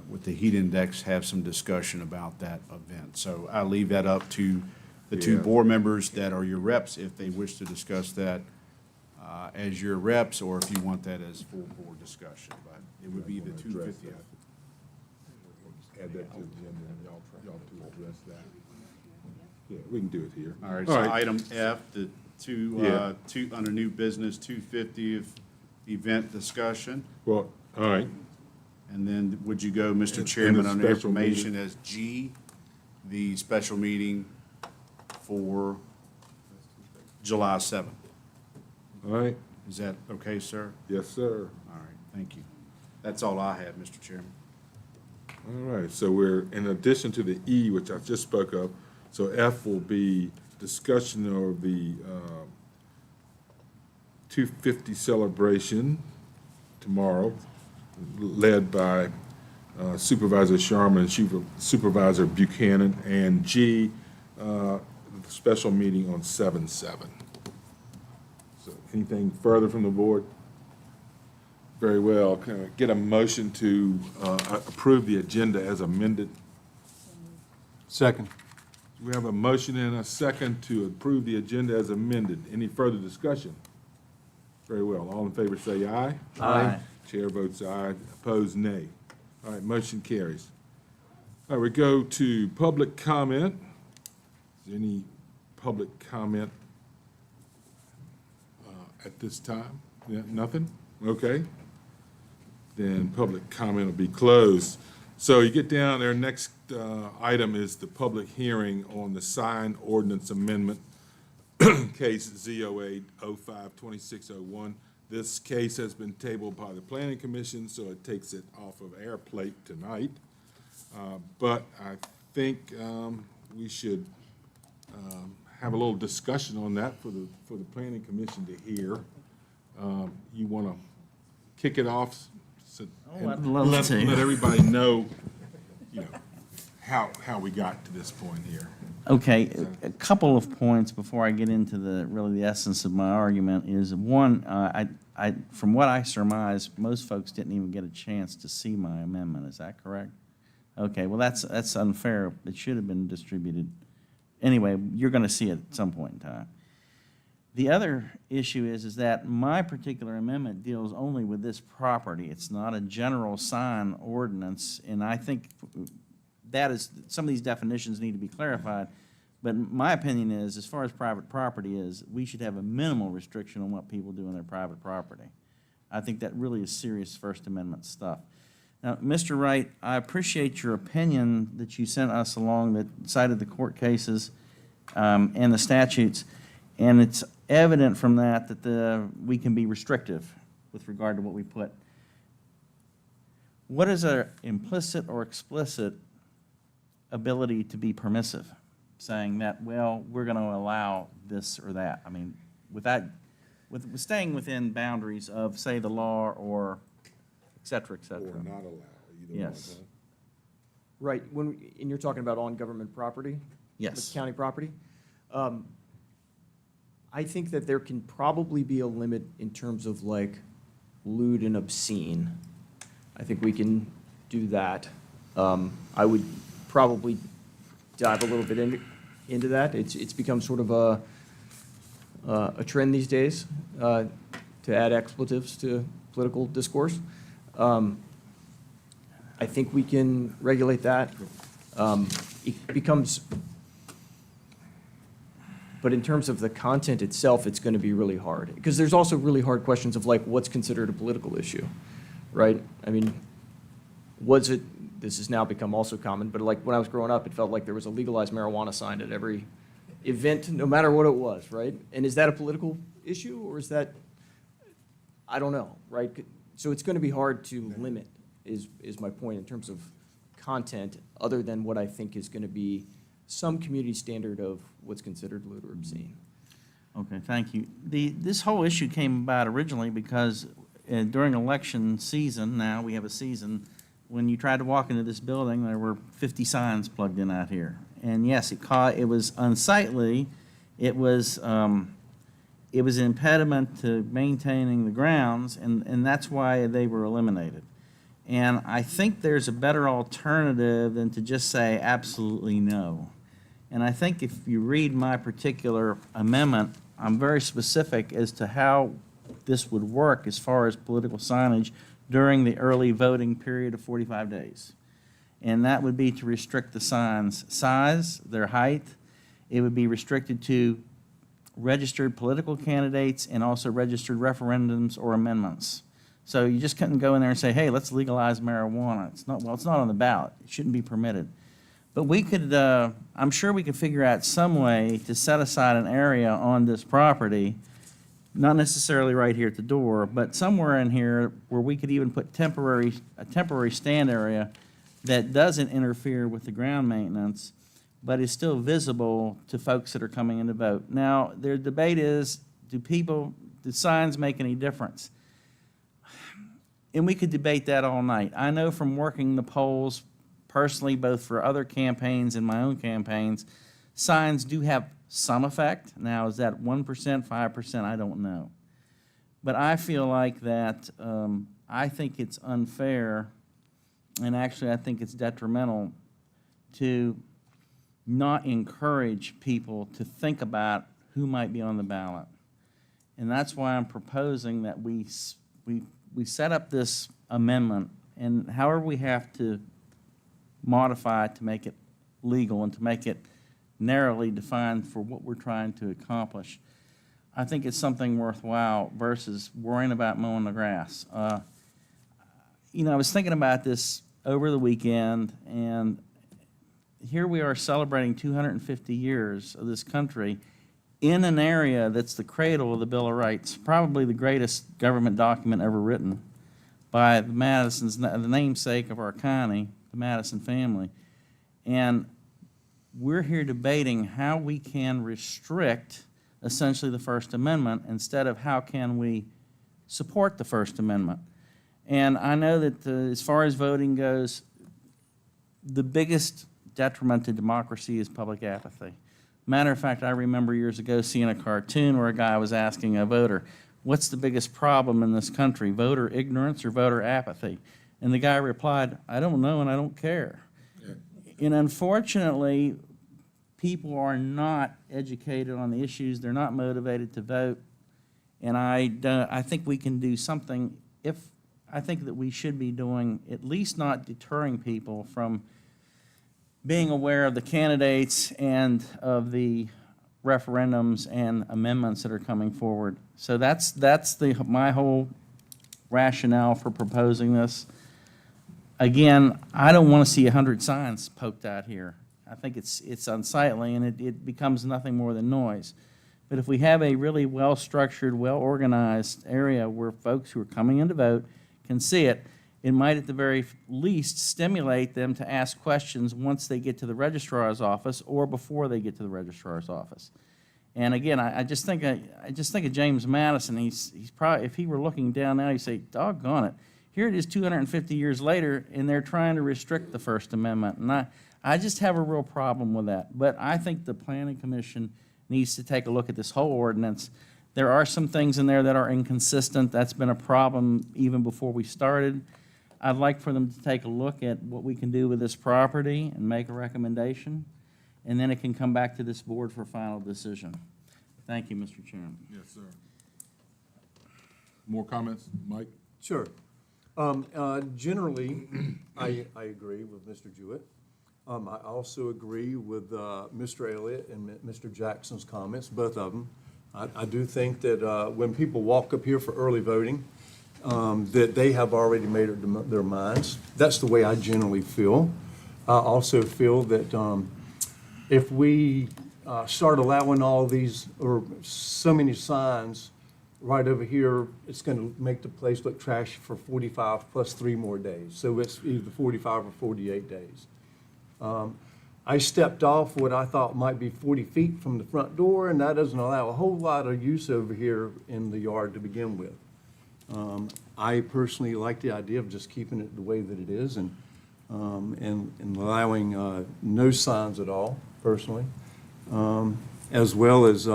with the heat index, have some discussion about that event. So I leave that up to the two Yeah. board members that are your reps, if they wish to discuss that as your reps, or if you want that as full board discussion. But it would be the 250th. Add that to the agenda, and y'all two address that. Yeah, we can do it here. All right, so item F, the Yeah. under new business, 250th event discussion. Well, all right, And then would you go, Mr. And Chairman, the under special information meeting. as G, the special meeting for July 7th? all right, Is that okay, sir? yes, sir. All right, thank you. That's all I have, Mr. Chairman. All right, so we're, in addition to the E, which I just spoke of, so F will be discussion of the 250 celebration tomorrow, led by Supervisor Sharman and Supervisor Buchanan, and G, the special meeting on 7/7. So anything further from the board? Very well. Can I get a motion to approve the agenda as amended? Second. We have a motion and a second to approve the agenda as amended. Any further discussion? Very well. All in favor say aye. Aye. Chair votes aye. Opposed, nay. All right, motion carries. All right, we go to public comment. Is there any public comment at this time? Yeah, nothing? Okay. Then public comment will be closed. So you get down there, next item is the public hearing on the sign ordinance amendment, case ZOA 05-2601. This case has been tabled by the Planning Commission, so it takes it off of our plate tonight. But I think we should have a little discussion on that for the Planning Commission to hear. You want to kick it off? I'd love Let to. everybody know, how we got to this point here. Okay, a couple of points before I get into the essence of my argument is, one, from what I surmise, most folks didn't even get a chance to see my amendment. Is that correct? Okay, well, that's unfair. It should have been distributed. Anyway, you're going to see it at some point in time. The other issue is that my particular amendment deals only with this property. It's not a general sign ordinance, and I think that is, some of these definitions need to be clarified. But my opinion is, as far as private property is, we should have a minimal restriction on what people do in their private property. I think that really is serious First Amendment stuff. Now, Mr. Wright, I appreciate your opinion that you sent us along that cited the court cases and the statutes, and it's evident from that we can be restrictive with regard to what we put. What is our implicit or explicit ability to be permissive, saying that, well, we're going to allow this or that? I mean, with staying within boundaries of, say, the law or et cetera, et cetera. Or not allow, either one. Yes. Right, and you're talking about on government property? Yes. County property? I think that there can probably be a limit in terms of like lewd and obscene. I think we can do that. I would probably dive a little bit into that. It's become sort of a trend these days to add expletives to political discourse. I think we can regulate that. It becomes, but in terms of the content itself, it's going to be really hard. Because there's also really hard questions of like, what's considered a political issue, right? I mean, was it, this has now become also common, but like when I was growing up, it felt like there was a legalized marijuana sign at every event, no matter what it was, right? And is that a political issue, or is that, I don't know, right? So it's going to be hard to limit, is my point in terms of content, other than what I think is going to be some community standard of what's considered lewd or obscene. Okay, thank you. This whole issue came about originally because during election season, now we have a season, when you tried to walk into this building, there were 50 signs plugged in out here. And yes, it was unsightly. It was an impediment to maintaining the grounds, and that's why they were eliminated. And I think there's a better alternative than to just say absolutely no. And I think if you read my particular amendment, I'm very specific as to how this would work as far as political signage during the early voting period of 45 days. And that would be to restrict the signs' size, their height. It would be restricted to registered political candidates and also registered referendums or amendments. So you just couldn't go in there and say, hey, let's legalize marijuana. It's not on the ballot. It shouldn't be permitted. But we could, I'm sure we could figure out some way to set aside an area on this property, not necessarily right here at the door, but somewhere in here where we could even put a temporary stand area that doesn't interfere with the ground maintenance, but is still visible to folks that are coming in to vote. Now, their debate is, do signs make any difference? And we could debate that all night. I know from working the polls personally, both for other campaigns and my own campaigns, signs do have some effect. Now, is that 1%, 5%? I don't know. But I feel like that, I think it's unfair, and actually I think it's detrimental to not encourage people to think about who might be on the ballot. And that's why I'm proposing that we set up this amendment, and however we have to modify it to make it legal and to make it narrowly defined for what we're trying to accomplish, I think it's something worthwhile versus worrying about mowing the grass. You know, I was thinking about this over the weekend, and here we are celebrating 250 years of this country in an area that's the cradle of the Bill of Rights, probably the greatest government document ever written by the namesake of our county, the Madison family. And we're here debating how we can restrict essentially the First Amendment instead of how can we support the First Amendment. And I know that as far as voting goes, the biggest detriment to democracy is public apathy. Matter of fact, I remember years ago seeing a cartoon where a guy was asking a voter, what's the biggest problem in this country, voter ignorance or voter apathy? And the guy replied, I don't know and I don't care. And unfortunately, people are not educated on the issues. They're not motivated to vote. And I think we can do something I think that we should be doing, at least not deterring people from being aware of the candidates and of the referendums and amendments that are coming forward. So that's my whole rationale for proposing this. Again, I don't want to see 100 signs poked out here. I think it's unsightly, and it becomes nothing more than noise. But if we have a really well-structured, well-organized area where folks who are coming in to vote can see it, it might at the very least stimulate them to ask questions once they get to the registrar's office or before they get to the registrar's office. And again, I just think of James Madison. He's probably, if he were looking down now, he'd say, doggone it, Here it is 250 years later, and they're trying to restrict the First Amendment. And I just have a real problem with that. But I think the Planning Commission needs to take a look at this whole ordinance. There are some things in there that are inconsistent. That's been a problem even before we started. I'd like for them to take a look at what we can do with this property and make a recommendation, and then it can come back to this board for final decision. Thank you, Mr. Chairman. Yes, sir. More comments, Mike? Sure. Generally, I agree with Mr. Jewett. I also agree with Mr. Elliott and Mr. Jackson's comments, both of them. I do think that when people walk up here for early voting, that they have already made up their minds. That's the way I generally feel. I also feel that if we start allowing all these, or so many signs right over here, it's going to make the place look trashy for 45 plus 3 more days. So it's either 45 or 48 days. I stepped off what I thought might be 40 feet from the front door, and that doesn't allow a whole lot of use over here in the yard to begin with. I personally like the idea of just keeping it the way that it is and allowing no signs at all, personally. As well as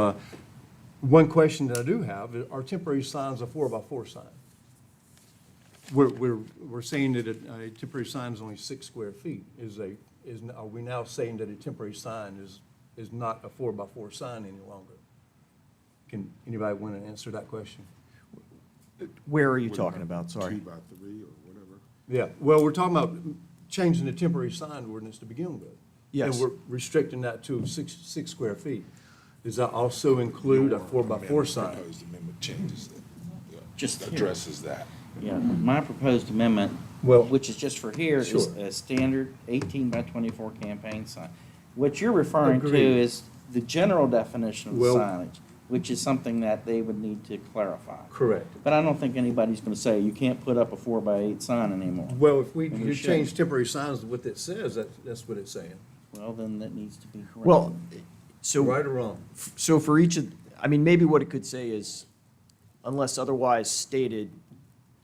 one question that I do have, are temporary signs a 4x4 sign? We're saying that a temporary sign is only 6 square feet. Are we now saying that a temporary sign is not a 4x4 sign any longer? Can anybody want to answer that question? Where are you talking about? Sorry. 2 by 3 or whatever. Yeah, well, we're talking about changing the temporary sign ordinance to begin with. Yes. And we're restricting that to 6 square feet. Does that also include a 4x4 sign? Proposed amendment changes that, Just addresses that. Yeah, my proposed amendment, Well, which is just for here, is sure. a standard 18 by 24 campaign sign. What you're referring to Agreed. is the general definition of Well- signage, which is something that they would need to clarify. Correct. But I don't think anybody's going to say you can't put up a 4x8 sign anymore. Well, if we And we you change shouldn't. temporary signs to what it says, that's what it's saying. Well, then that needs to be corrected. Well, so. Right or wrong? So for each of, I mean, maybe what it could say is, unless otherwise stated,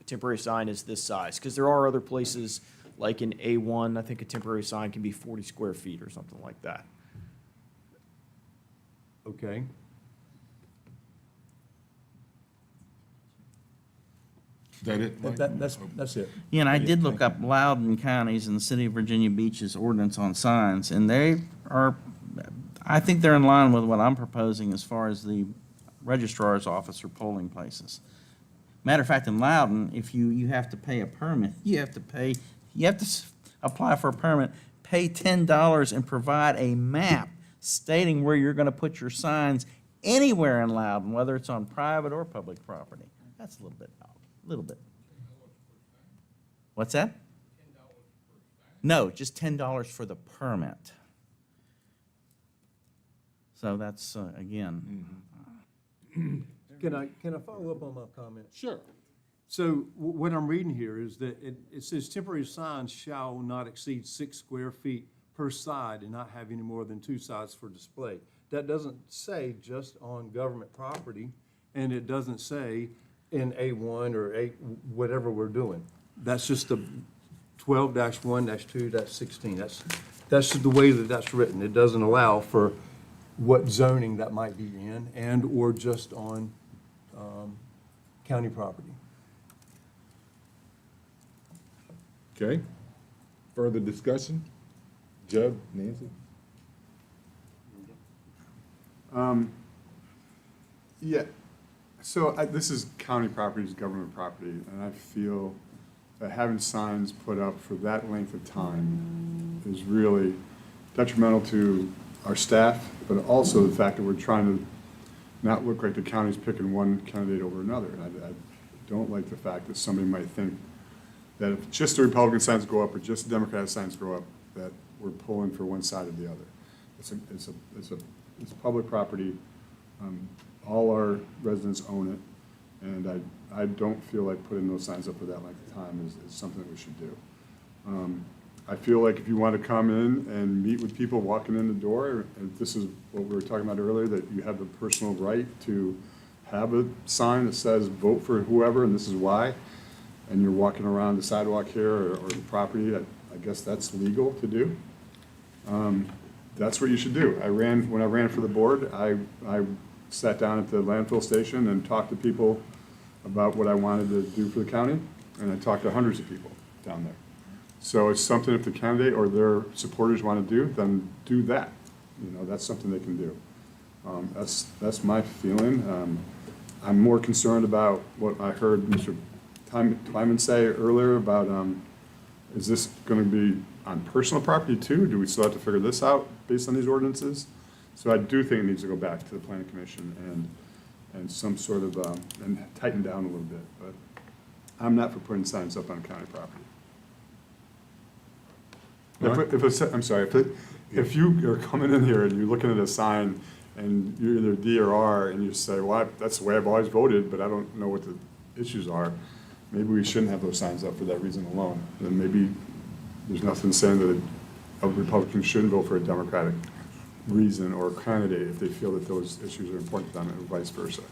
a temporary sign is this size. Because there are other places, like in A1, I think a temporary sign can be 40 square feet or something like that. Okay. Is that it, Mike? That's it. Yeah, and I did look up Loudoun County's and the City of Virginia Beach's ordinance on signs, and they are, I think they're in line with what I'm proposing as far as the registrar's office or polling places. Matter of fact, in Loudoun, if you have to pay a permit, you have to apply for a permit, pay $10 and provide a map stating where you're going to put your signs anywhere in Loudoun, whether it's on private or public property. That's a little bit. What's that? No, just $10 for the permit. So that's, again, Can I follow up on my comment? Sure. So what I'm reading here is that it says temporary signs shall not exceed 6 square feet per side and not have any more than 2 sides for display. That doesn't say just on government property, and it doesn't say in A1 or A, whatever we're doing. That's just the 12-1-2-16. That's the way that that's written. It doesn't allow for what zoning that might be in and/or just on county property. Okay. Further discussion? Judge, Nancy? Yeah, so this is county property, it's government property, and I feel that having signs put up for that length of time is really detrimental to our staff, but also the fact that we're trying to not look like the county's picking one candidate over another. And I don't like the fact that somebody might think that if just the Republican signs go up or just the Democratic signs go up, that we're pulling for one side or the other. It's public property. All our residents own it, and I don't feel like putting those signs up for that length of time is something that we should do. I feel like if you want to come in and meet with people walking in the door, and this is what we were talking about earlier, that you have the personal right to have a sign that says vote for whoever and this is why, and you're walking around the sidewalk here or the property, I guess that's legal to do. That's what you should do. When I ran for the board, I sat down at the landfill station and talked to people about what I wanted to do for the county, and I talked to hundreds of people down there. So it's something if the candidate or their supporters want to do, then do that. You know, that's something they can do. That's my feeling. I'm more concerned about what I heard Mr. Twyman say earlier about, is this going to be on personal property too? Do we still have to figure this out based on these ordinances? So I do think it needs to go back to the planning commission and some sort of, and tighten down a little bit. But I'm not for putting signs up on county property. If you are coming in here and you're looking at a sign and you're either D or R and you say, well, that's the way I've always voted, but I don't know what the issues are, maybe we shouldn't have those signs up for that reason alone. And maybe there's nothing saying that a Republican shouldn't vote for a Democratic reason or candidate if they feel that those issues are important to them and vice versa.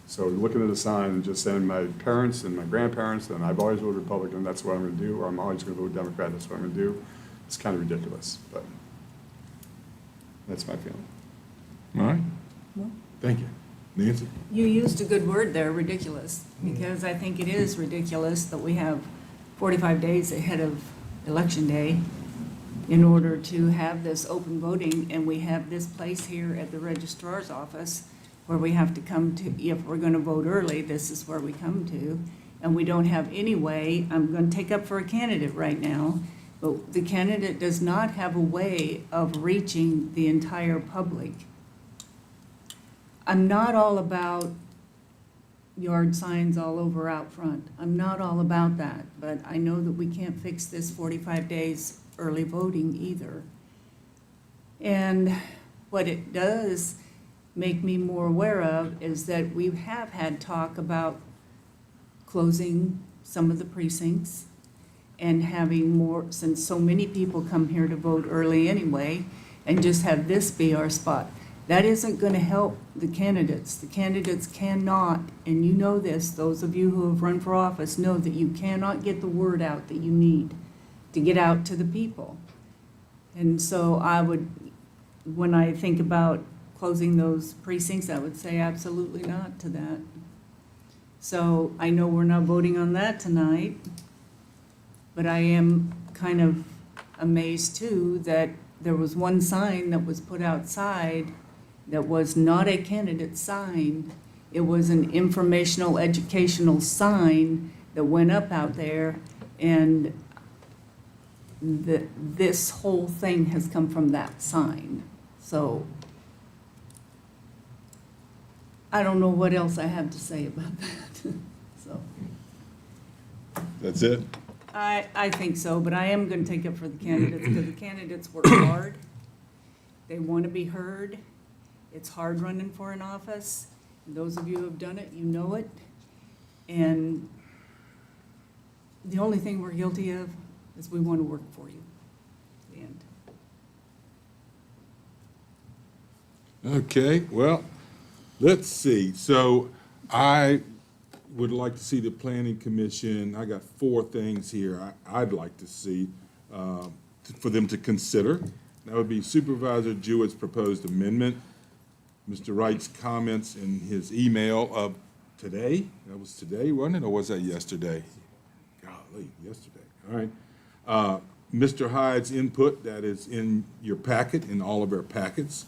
So looking at a sign and just saying my parents and my grandparents, and I've always voted Republican, that's what I'm going to do, or I'm always going to vote Democrat, that's what I'm going to do, it's kind of ridiculous, but that's my feeling. All right. Thank you. Nancy? You used a good word there, ridiculous, because I think it is ridiculous that we have 45 days ahead of Election Day in order to have this open voting, and we have this place here at the registrar's office where we have to come to, if we're going to vote early, this is where we come to, and we don't have any way. I'm going to take up for a candidate right now, but the candidate does not have a way of reaching the entire public. I'm not all about yard signs all over out front. I'm not all about that, but I know that we can't fix this 45 days early voting either. And what it does make me more aware of is that we have had talk about closing some of the precincts and having more, since so many people come here to vote early anyway, and just have this be our spot. That isn't going to help the candidates. The candidates cannot, and you know this, those of you who have run for office know that you cannot get the word out that you need to get out to the people. And so I would, when I think about closing those precincts, I would say absolutely not to that. So I know we're not voting on that tonight, but I am kind of amazed too that there was one sign that was put outside that was not a candidate sign. It was an informational, educational sign that went up out there, and this whole thing has come from that sign. So I don't know what else I have to say about that. So That's it? I think so, but I am going to take up for the candidates because the candidates work hard. They want to be heard. It's hard running for an office. Those of you who have done it, you know it. And the only thing we're guilty of is we want to work for you. The end. Okay, well, let's see. So I would like to see the planning commission, I got 4 things here I'd like to see for them to consider. That would be Supervisor Jewett's proposed amendment, Mr. Wright's comments in his email of today. That was today, wasn't it, or was that yesterday? Golly, yesterday, all right. Mr. Hyde's input that is in your packet, in all of our packets,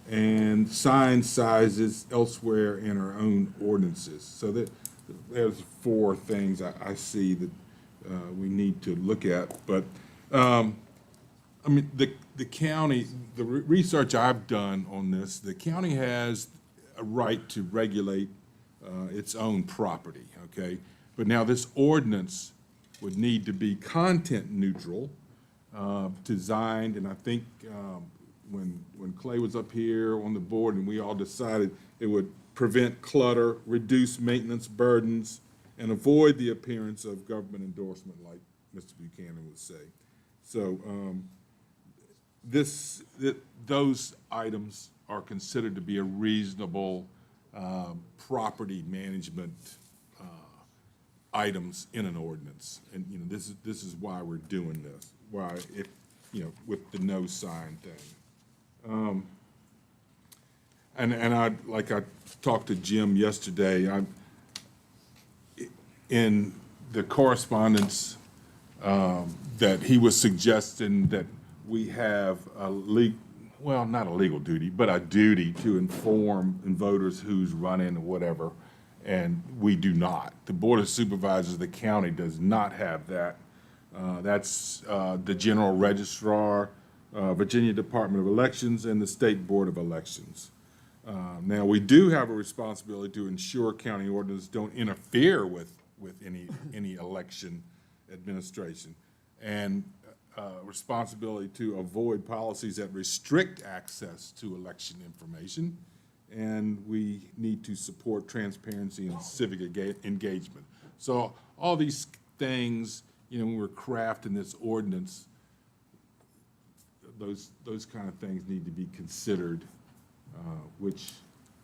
and sign sizes elsewhere in our own ordinances. So there's 4 things I see that we need to look at. But, I mean, the county, the research I've done on this, the county has a right to regulate its own property, okay? But now this ordinance would need to be content neutral, designed, and I think when Clay was up here on the board and we all decided it would prevent clutter, reduce maintenance burdens, and avoid the appearance of government endorsement, like Mr. Buchanan would say. So those items are considered to be a reasonable property management items in an ordinance. And, this is why we're doing this, why it, with the no sign thing. And I talked to Jim yesterday, in the correspondence, that he was suggesting that we have not a legal duty, but a duty to inform voters who's running or whatever, and we do not. The Board of Supervisors of the county does not have that. That's the General Registrar, Virginia Department of Elections, and the State Board of Elections. Now, we do have a responsibility to ensure county ordinances don't interfere with any election administration, and responsibility to avoid policies that restrict access to election information, and we need to support transparency and civic engagement. So all these things, when we're crafting this ordinance, those kind of things need to be considered, which,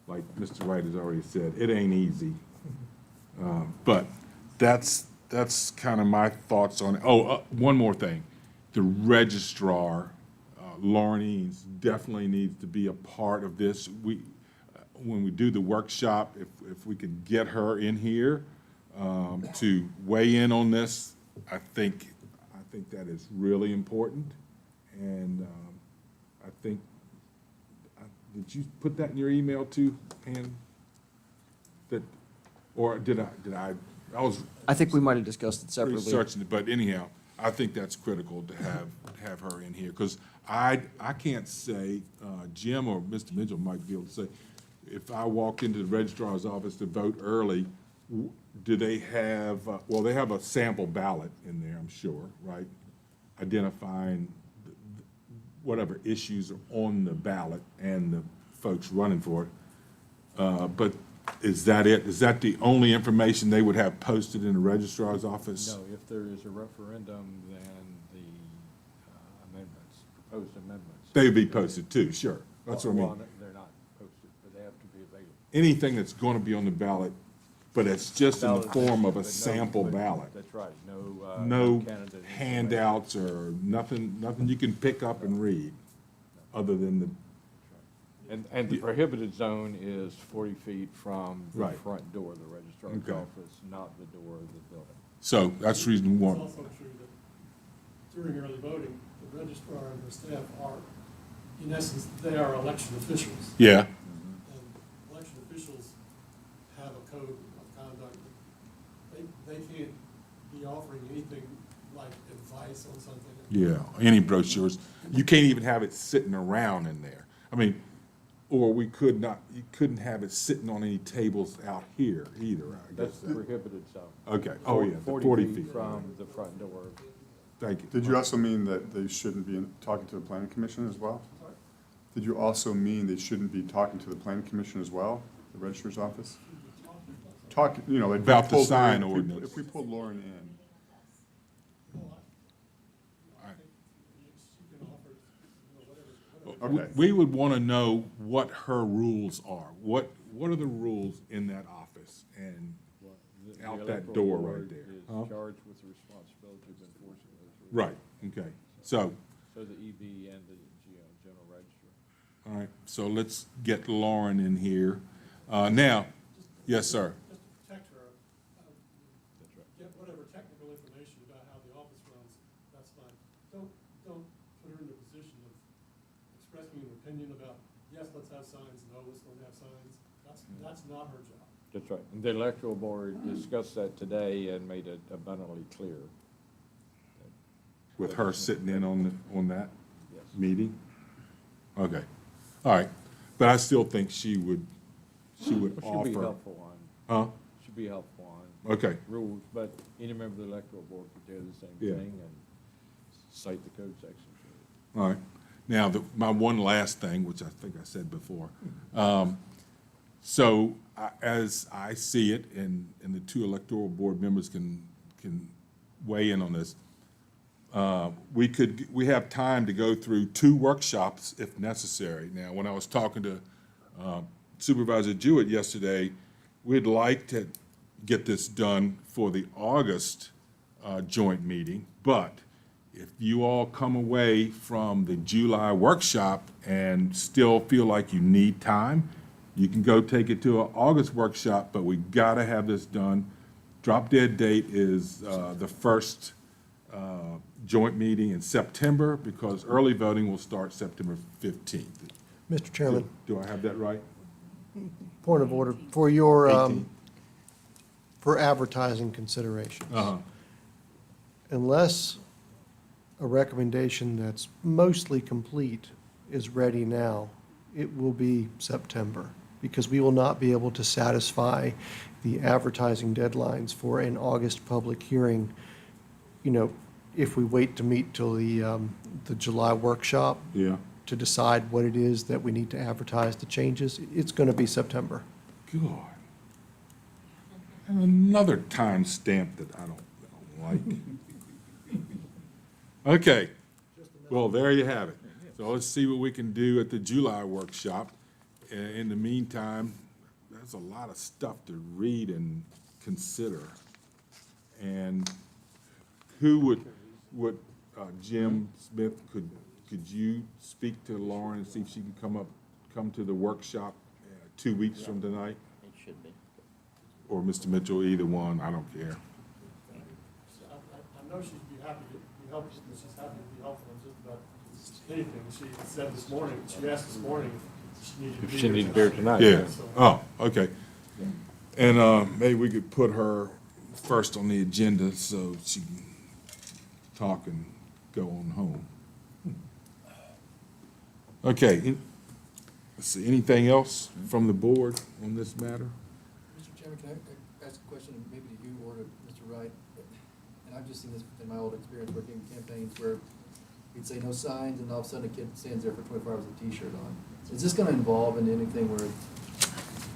like Mr. Wright has already said, it ain't easy. But that's kind of my thoughts on it. Oh, one more thing. The registrar, Lauren Eanes, definitely needs to be a part of this. When we do the workshop, if we could get her in here to weigh in on this, I think that is really important. And I think, did you put that in your email too, Ann? Or did I? I think we might have discussed it separately. Researching it, but anyhow, I think that's critical to have her in here, because I can't say, Jim or Mr. Mitchell might be able to say, if I walk into the registrar's office to vote early, do they have, they have a sample ballot in there, I'm sure, right? Identifying whatever issues are on the ballot and the folks running for it. But is that it? Is that the only information they would have posted in the registrar's office? No, if there is a referendum, then the amendments, proposed amendments. They would be posted too, sure. That's what I mean. Well, they're not posted, but they have to be available. Anything that's going to be on the ballot, but it's just in the form of a sample ballot. That's right, No candidate handouts or nothing you can pick up and read, other than the, And the prohibited zone is 40 feet from the Right. front door of the registrar's Okay. office, not the door of the building. so that's the reason we It's want. also true that during early voting, the registrar and the staff are, in essence, they are election officials. Yeah, And election officials have a code of conduct. They can't be offering anything like advice on something. yeah, any brochures. You can't even have it sitting around in there. I mean, or you couldn't have it sitting on any tables out here either, I That's guess. the prohibited zone. Okay, oh yeah, the 40 feet. From the front door. Thank you. Did you also mean that they shouldn't be talking to the planning commission as well? Did you also mean they shouldn't be talking to the planning commission as well, the registrar's office? Talk, like. About the pull sign Lauren- ordinance. If we pull Lauren in, okay. We would want to know what her rules are. What are the rules in that office and The out that electoral door board right there? is Huh? charged with the responsibility of enforcing those rules. Right, okay. So, So the EB and the general register. all right, so let's get Lauren in here. Now, yes, sir. Just to protect her, get whatever technical information about how the office runs, that's fine. Don't put her in the position of expressing an opinion about, yes, let's have signs, no, let's don't have signs. That's not her job. That's right. And the electoral board discussed that today and made it abundantly clear. With her sitting in on that Yes. meeting? Okay, all right. But I still think she would Should be offer. helpful on, Huh? should be helpful on Okay, rules, but any member of the electoral board could do the same Yeah. thing and cite the code section. all right. Now, my one last thing, which I think I said before. So as I see it, and the two electoral board members can weigh in on this, we have time to go through 2 workshops if necessary. Now, when I was talking to Supervisor Jewett yesterday, we'd like to get this done for the August joint meeting, but if you all come away from the July workshop and still feel like you need time, you can go take it to an August workshop, but we gotta have this done. Drop dead date is the first joint meeting in September, because early voting will start September 15th. Mr. Chairman, Do I have that right? point of order, for your, 18. for advertising considerations. Uh-huh. Unless a recommendation that's mostly complete is ready now, it will be September, because we will not be able to satisfy the advertising deadlines for an August public hearing, if we wait to meet till the July workshop Yeah. to decide what it is that we need to advertise the changes. It's going to be September. God. And another time stamp that I don't like. Okay, well, there you have it. So let's see what we can do at the July workshop. In the meantime, there's a lot of stuff to read and consider. And who would Jim Smith, could you speak to Lauren and see if she can come to the workshop 2 weeks from tonight? It should be. Or Mr. Mitchell, either one, I don't care. I know she'd be happy to be helpful, she's happy to be helpful in just about anything. She said this morning, she asked this morning if she needed to be here tonight. Yeah, So- oh, okay. And maybe we could put her first on the agenda so she can talk and go on home. Okay, let's see, anything else from the board on this matter? Mr. Chairman, can I ask a question maybe to you or to Mr. Wright? And I've just seen this in my old experience working in campaigns where we'd say no signs and all of a sudden a kid stands there for 24 hours with a t-shirt on. Is this gonna involve in anything where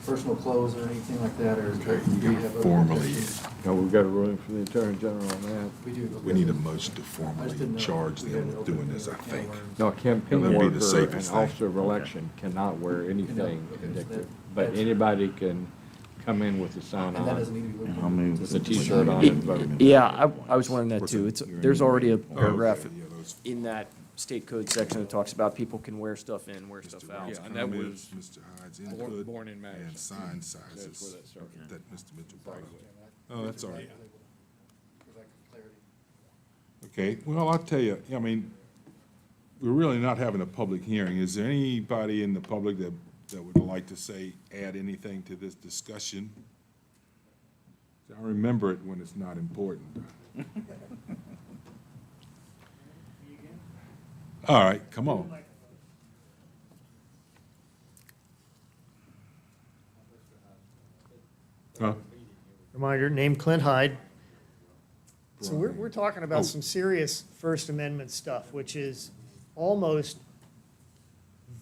personal clothes or anything like that, or is there? do we have a- Formally, No, we've got a ruling from the Attorney General on that. We do. we okay. need a motion to I just formally didn't know. charge We had them an with open doing this, I can of think. worms. No, a campaign That'd be the worker, an safest thing. officer of election cannot wear anything Okay, so addictive. that- But that's- anybody can come in with a sign And that on, doesn't need to be. I'll move with a t-shirt on and vote. Yeah, I was wondering that too. There's already a Oh, paragraph okay, yeah, those- in that state code section that talks about people can wear stuff in, wear stuff Mr. out. Wright's Yeah, and that comments, was Mr. Hyde's born- input, born in Madison. and sign That's where sizes that started. that Mr. Mitchell brought up. Oh, that's all right. For that clarity. Okay, well, I'll tell you, I mean, we're really not having a public hearing. Is there anybody in the public that would like to say, add anything to this discussion? I remember it when it's not important. All right, come on. Huh? Reminder, name Clint Hyde. So we're Brian. talking about Oh. some serious First Amendment stuff, which is almost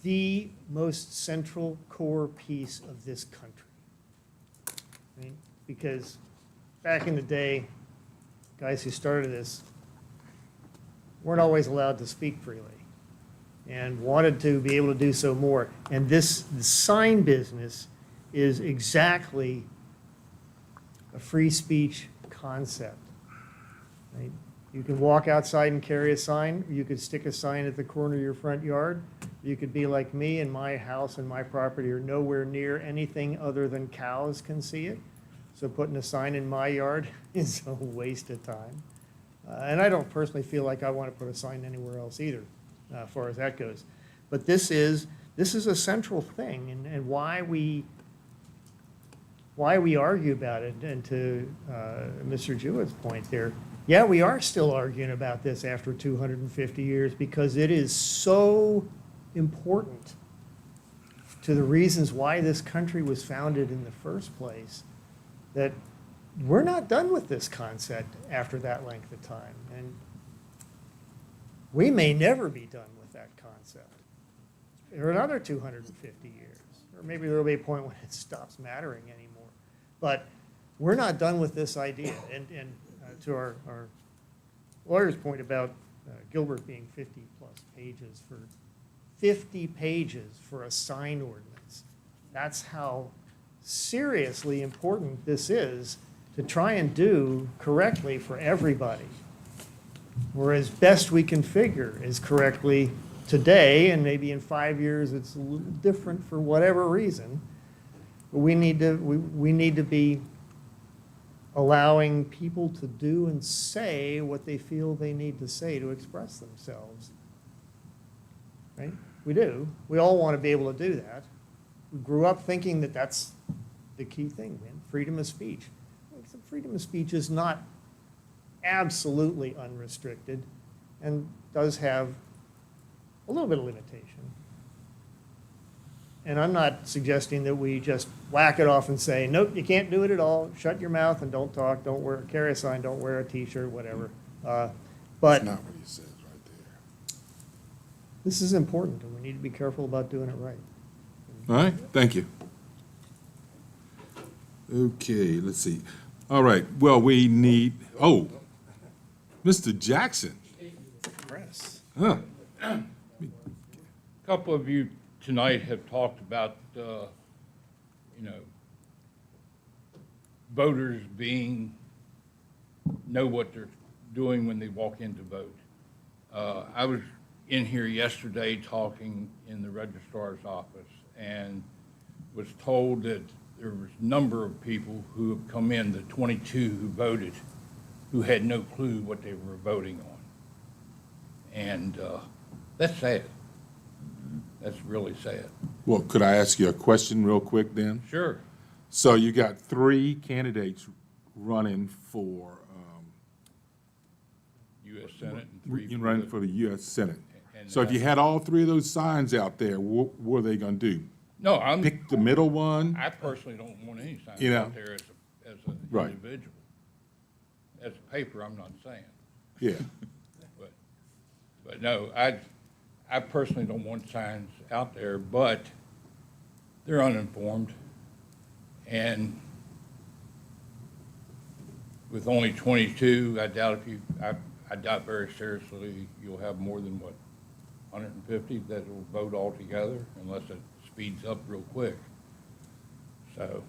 the most central core piece of this country. I mean, because back in the day, guys who started this weren't always allowed to speak freely and wanted to be able to do so more. And the sign business is exactly a free speech concept. Right? You can walk outside and carry a sign, or you could stick a sign at the corner of your front yard. You could be like me, and my house and my property are nowhere near anything other than cows can see it. So putting a sign in my yard is a waste of time. And I don't personally feel like I want to put a sign anywhere else either, as far as that goes. But this is a central thing, and why we argue about it. And to Mr. Jewett's point there, yeah, we are still arguing about this after 250 years because it is so important to the reasons why this country was founded in the first place that we're not done with this concept after that length of time. And we may never be done with that concept for another 250 years. Or maybe there'll be a point when it stops mattering anymore. But we're not done with this idea. And to our lawyer's point about Gilbert being 50-plus pages, for 50 pages for a sign ordinance, that's how seriously important this is. to try and do correctly for everybody. Whereas best we can figure is correctly today, and maybe in 5 years it's a little different for whatever reason. But we need to be allowing people to do and say what they feel they need to say to express themselves. Right? We do. We all want to be able to do that. We grew up thinking that that's the key thing, man, freedom of speech. Except freedom of speech is not absolutely unrestricted and does have a little bit of limitation. And I'm not suggesting that we just whack it off and say, nope, you can't do it at all. Shut your mouth and don't talk, don't wear, carry a sign, don't wear a T-shirt, whatever. But That's not what he says right there. this is important, and we need to be careful about doing it right. All right, thank you. Okay, let's see. All right, well, we need, Mr. Jackson. Huh. A couple of you tonight have talked about, voters know what they're doing when they walk in to vote. I was in here yesterday talking in the registrar's office and was told that there was a number of people who have come in, the 22 who voted, who had no clue what they were voting on. And that's sad. That's really sad. Well, could I ask you a question real quick then? Sure. So you got 3 candidates running for, U.S. Senate and 3 running for the U.S. Senate. and So if you had all 3 of those signs out there, what were they gonna do? No, I'm. Pick the middle one? I personally don't want any signs You know. out there as an Right. individual. As a paper, I'm not saying. Yeah. But no, I personally don't want signs out there, but they're uninformed. And with only 22, I doubt I doubt very seriously you'll have more than, 150 that will vote altogether, unless it speeds up real quick. So,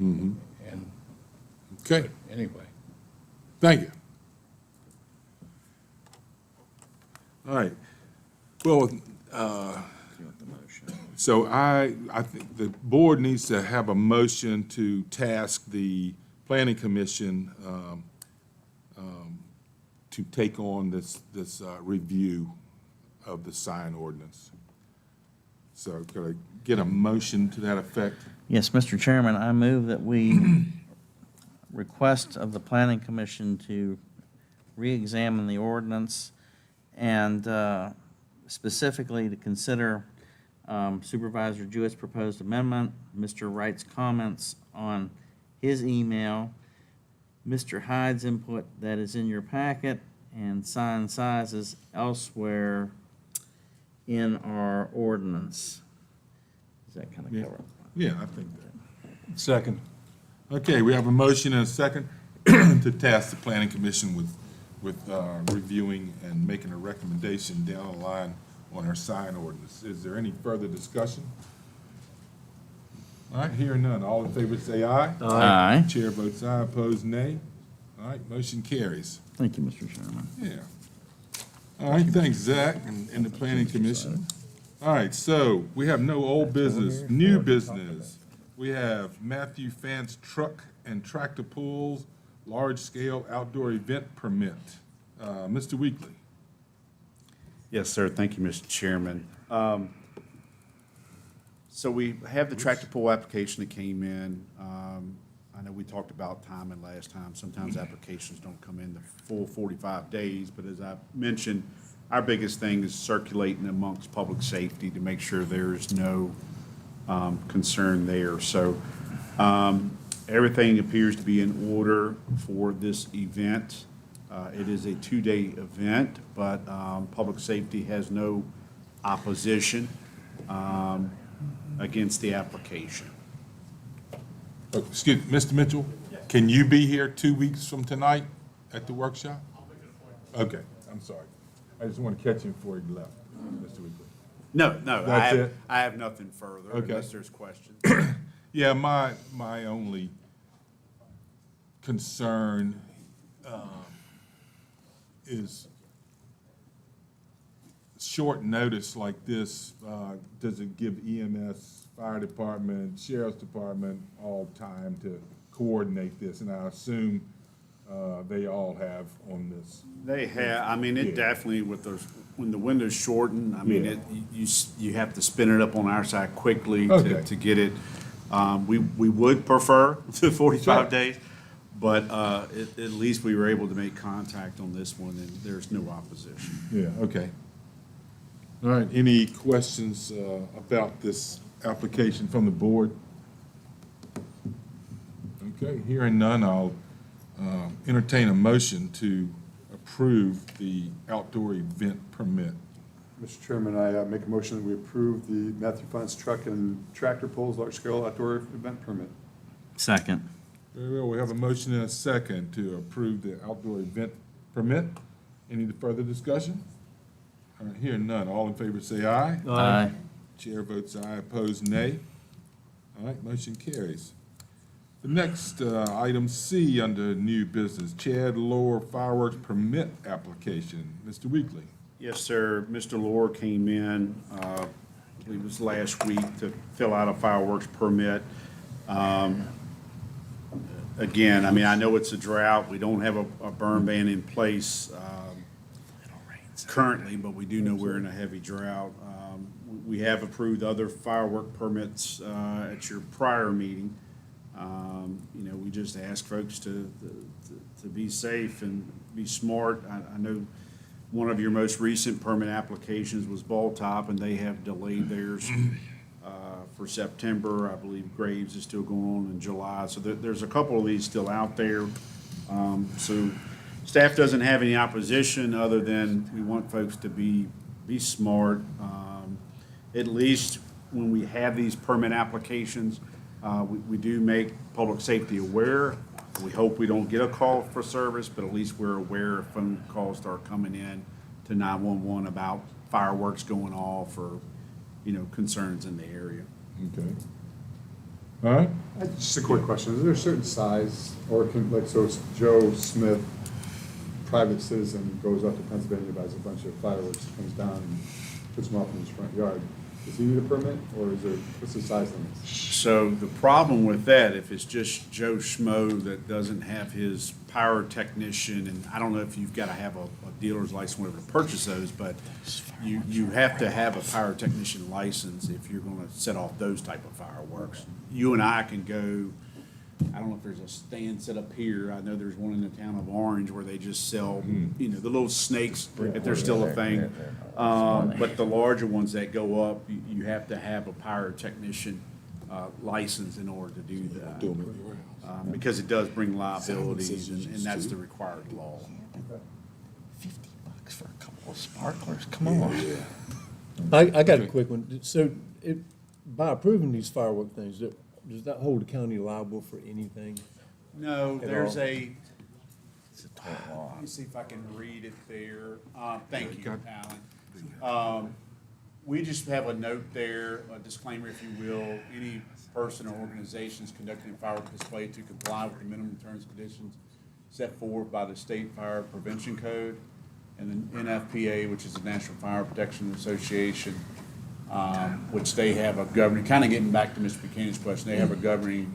Mm-hmm. and Okay, anyway. thank you. All right. Well, so I think the board needs to have a motion to task the planning commission to take on this review of the sign ordinance. So could I get a motion to that effect? Yes, Mr. Chairman, I move that we request of the Planning Commission to re-examine the ordinance and specifically to consider Supervisor Jewett's proposed amendment, Mr. Wright's comments on his email, Mr. Hyde's input that is in your packet, and sign sizes elsewhere in our ordinance. Does that kind of Yeah. cover it? Yeah, I think that. Second. Okay, we have a motion and a second to task the planning commission with reviewing and making a recommendation down the line on our sign ordinance. Is there any further discussion? All right, hearing none. All in favor say aye. Aye. Chair votes aye, opposed nay. All right, motion carries. Thank you, Mr. Chairman. Yeah. All right, thanks, Zach, and the planning commission. All right, so we have no old business, new business. We have Matthew Fant's truck and tractor pools, large-scale outdoor event permit. Mr. Weekly. Yes, sir. Thank you, Mr. Chairman. So we have the tractor pull application that came in. I know we talked about timing last time. Sometimes applications don't come in the full 45 days, but as I mentioned, our biggest thing is circulating amongst public safety to make sure there's no concern there. So everything appears to be in order for this event. It is a 2-day event, but public safety has no opposition against the application. Excuse me, Mr. Mitchell, can you be here 2 weeks from tonight at the workshop? Okay, I'm sorry. I just want to catch him before he left, Mr. Weekly. No, That's it? I have nothing further Okay. unless there's questions. Yeah, my only concern is short notice like this, does it give EMS, fire department, sheriff's department all time to coordinate this? And I assume they all have on this. They have, I mean, it Yeah. definitely with those, when the window's shortened, I mean, Yeah. you have to spin it up on our side quickly Okay. to get it. We would prefer the 45 Sure. days, but at least we were able to make contact on this one, and there's no opposition. Yeah, okay. All right, any questions about this application from the board? Okay, hearing none, I'll entertain a motion to approve the outdoor event permit. Mr. Chairman, I make a motion that we approve the Matthew Funds truck and tractor pulls large-scale outdoor event permit. Second. Very well, we have a motion and a second to approve the outdoor event permit. Any further discussion? All right, hearing none, all in favor say aye. Aye. Chair votes aye, opposed nay. All right, motion carries. The next, item C under new business, Chad Lower fireworks permit application. Mr. Weekly. Yes, sir. Mr. Lohr came in, I believe it was last week, to fill out a fireworks permit. Again, I mean, I know it's a drought. We don't have a burn ban in place currently, but we do know we're in a heavy drought. We have approved other firework permits at your prior meeting. You know, we just ask folks to be safe and be smart. I know one of your most recent permit applications was Ball Top, and they have delayed theirs for September. I believe Graves is still going on in July. So there's a couple of these still out there. So staff doesn't have any opposition other than we want folks to be smart. At least when we have these permit applications, we do make public safety aware. We hope we don't get a call for service, but at least we're aware if phone calls start coming in to 911 about fireworks going off or, you know, concerns in the area. Okay. All right, Just a quick question, is there a certain size, or can, like, so it's Joe Smith, private citizen, goes up to Pennsylvania, buys a bunch of fireworks, comes down and puts them off in his front yard, does he need a permit, or is there, what's the size limit? So the problem with that, if it's just Joe Schmo that doesn't have his pyrotechnician, and I don't know if you've got to have a dealer's license whenever to purchase those, but you have to have a pyrotechnician license if you're going to set off those type of fireworks. You and I can go, I don't know if there's a stand set up here. I know there's one in the town of Orange where they just sell, you know, the little snakes, if they're still a thing. But the larger ones that go up, you have to have a pyrotechnician license in order to do that. Because it does bring liabilities, and that's the required law. $50 for a couple of sparklers, come on. I got a quick one. So by approving these firework things, does that hold the county liable for anything? No, At there's all? let me see if I can read it there. Thank you, Alan. We just have a note there, a disclaimer, if you will. Any person or organization is conducting a firework display to comply with the minimum terms and conditions set forth by the State Fire Prevention Code and the NFPA, which is the National Fire Protection Association, which they have a governing, kind of getting back to Mr. Buchanan's question, they have a governing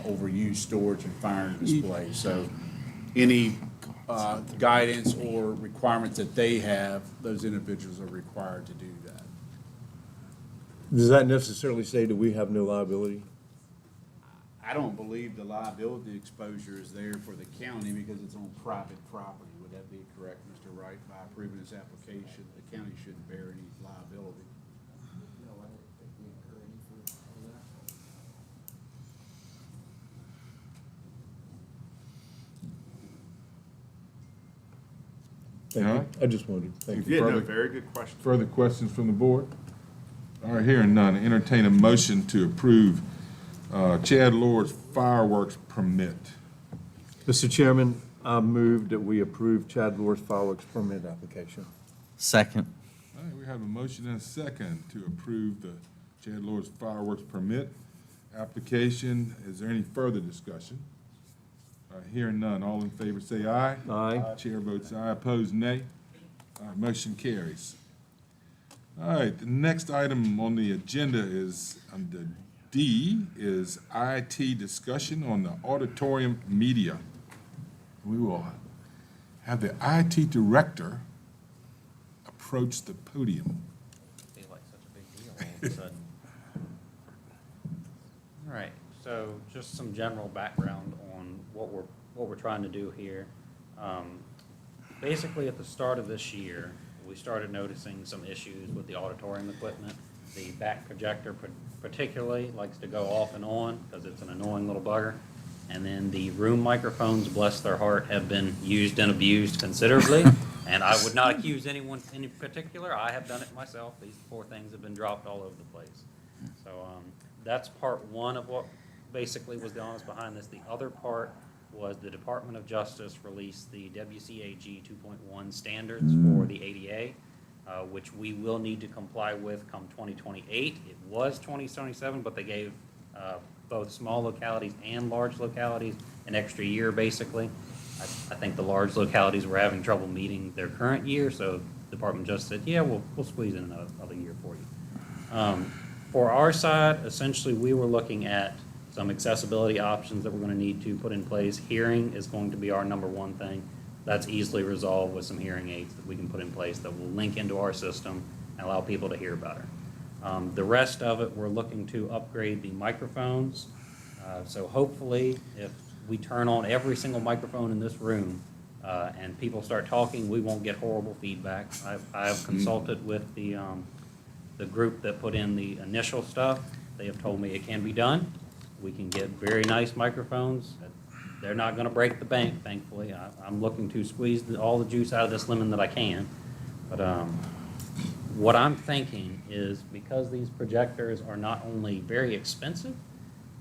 over use, storage, and fire and display. So any guidance or requirements that they have, those individuals are required to do that. Does that necessarily say that we have no liability? I don't believe the liability exposure is there for the county because it's on private property. Would that be correct, Mr. Wright? By approving this application, the county shouldn't bear any liability. No, I don't think we incur any for that. Thank All you. right. I just wondered. Thank you. Yeah, no, Further- very good question. Further questions from the board? All right, hearing none, entertain a motion to approve Chad Lower's fireworks permit. Mr. Chairman, I move that we approve Chad Lower's fireworks permit application. Second. All right, we have a motion and a second to approve the Chad Lower's fireworks permit application. Is there any further discussion? Hearing none, all in favor say aye. Aye. Chair votes aye, opposed nay. All right, motion carries. All right, the next item on the agenda is, under D, is IT discussion on the auditorium media. We will have the IT director approach the podium. Feel like such a big deal all of a sudden. All right, so just some general background on what we're trying to do here. Basically, at the start of this year, we started noticing some issues with the auditorium equipment. The back projector particularly likes to go off and on because it's an annoying little bugger. And then the room microphones, bless their heart, have been used and abused considerably. And I would not accuse anyone in particular. I have done it myself. These poor things have been dropped all over the place. So that's part one of what basically was the honest behind this. The other part was the Department of Justice released the WCAG 2.1 standards for the ADA, which we will need to comply with come 2028. It was 2027, but they gave both small localities and large localities an extra year, basically. I think the large localities were having trouble meeting their current year, so the Department of Justice said, yeah, we'll squeeze in another year for you. For our side, essentially, we were looking at some accessibility options that we're going to need to put in place. Hearing is going to be our number one thing. That's easily resolved with some hearing aids that we can put in place that will link into our system and allow people to hear better. The rest of it, we're looking to upgrade the microphones. So hopefully, if we turn on every single microphone in this room and people start talking, we won't get horrible feedback. I have consulted with the group that put in the initial stuff. They have told me it can be done. We can get very nice microphones. They're not going to break the bank, thankfully. I'm looking to squeeze all the juice out of this lemon that I can. But what I'm thinking is, because these projectors are not only very expensive,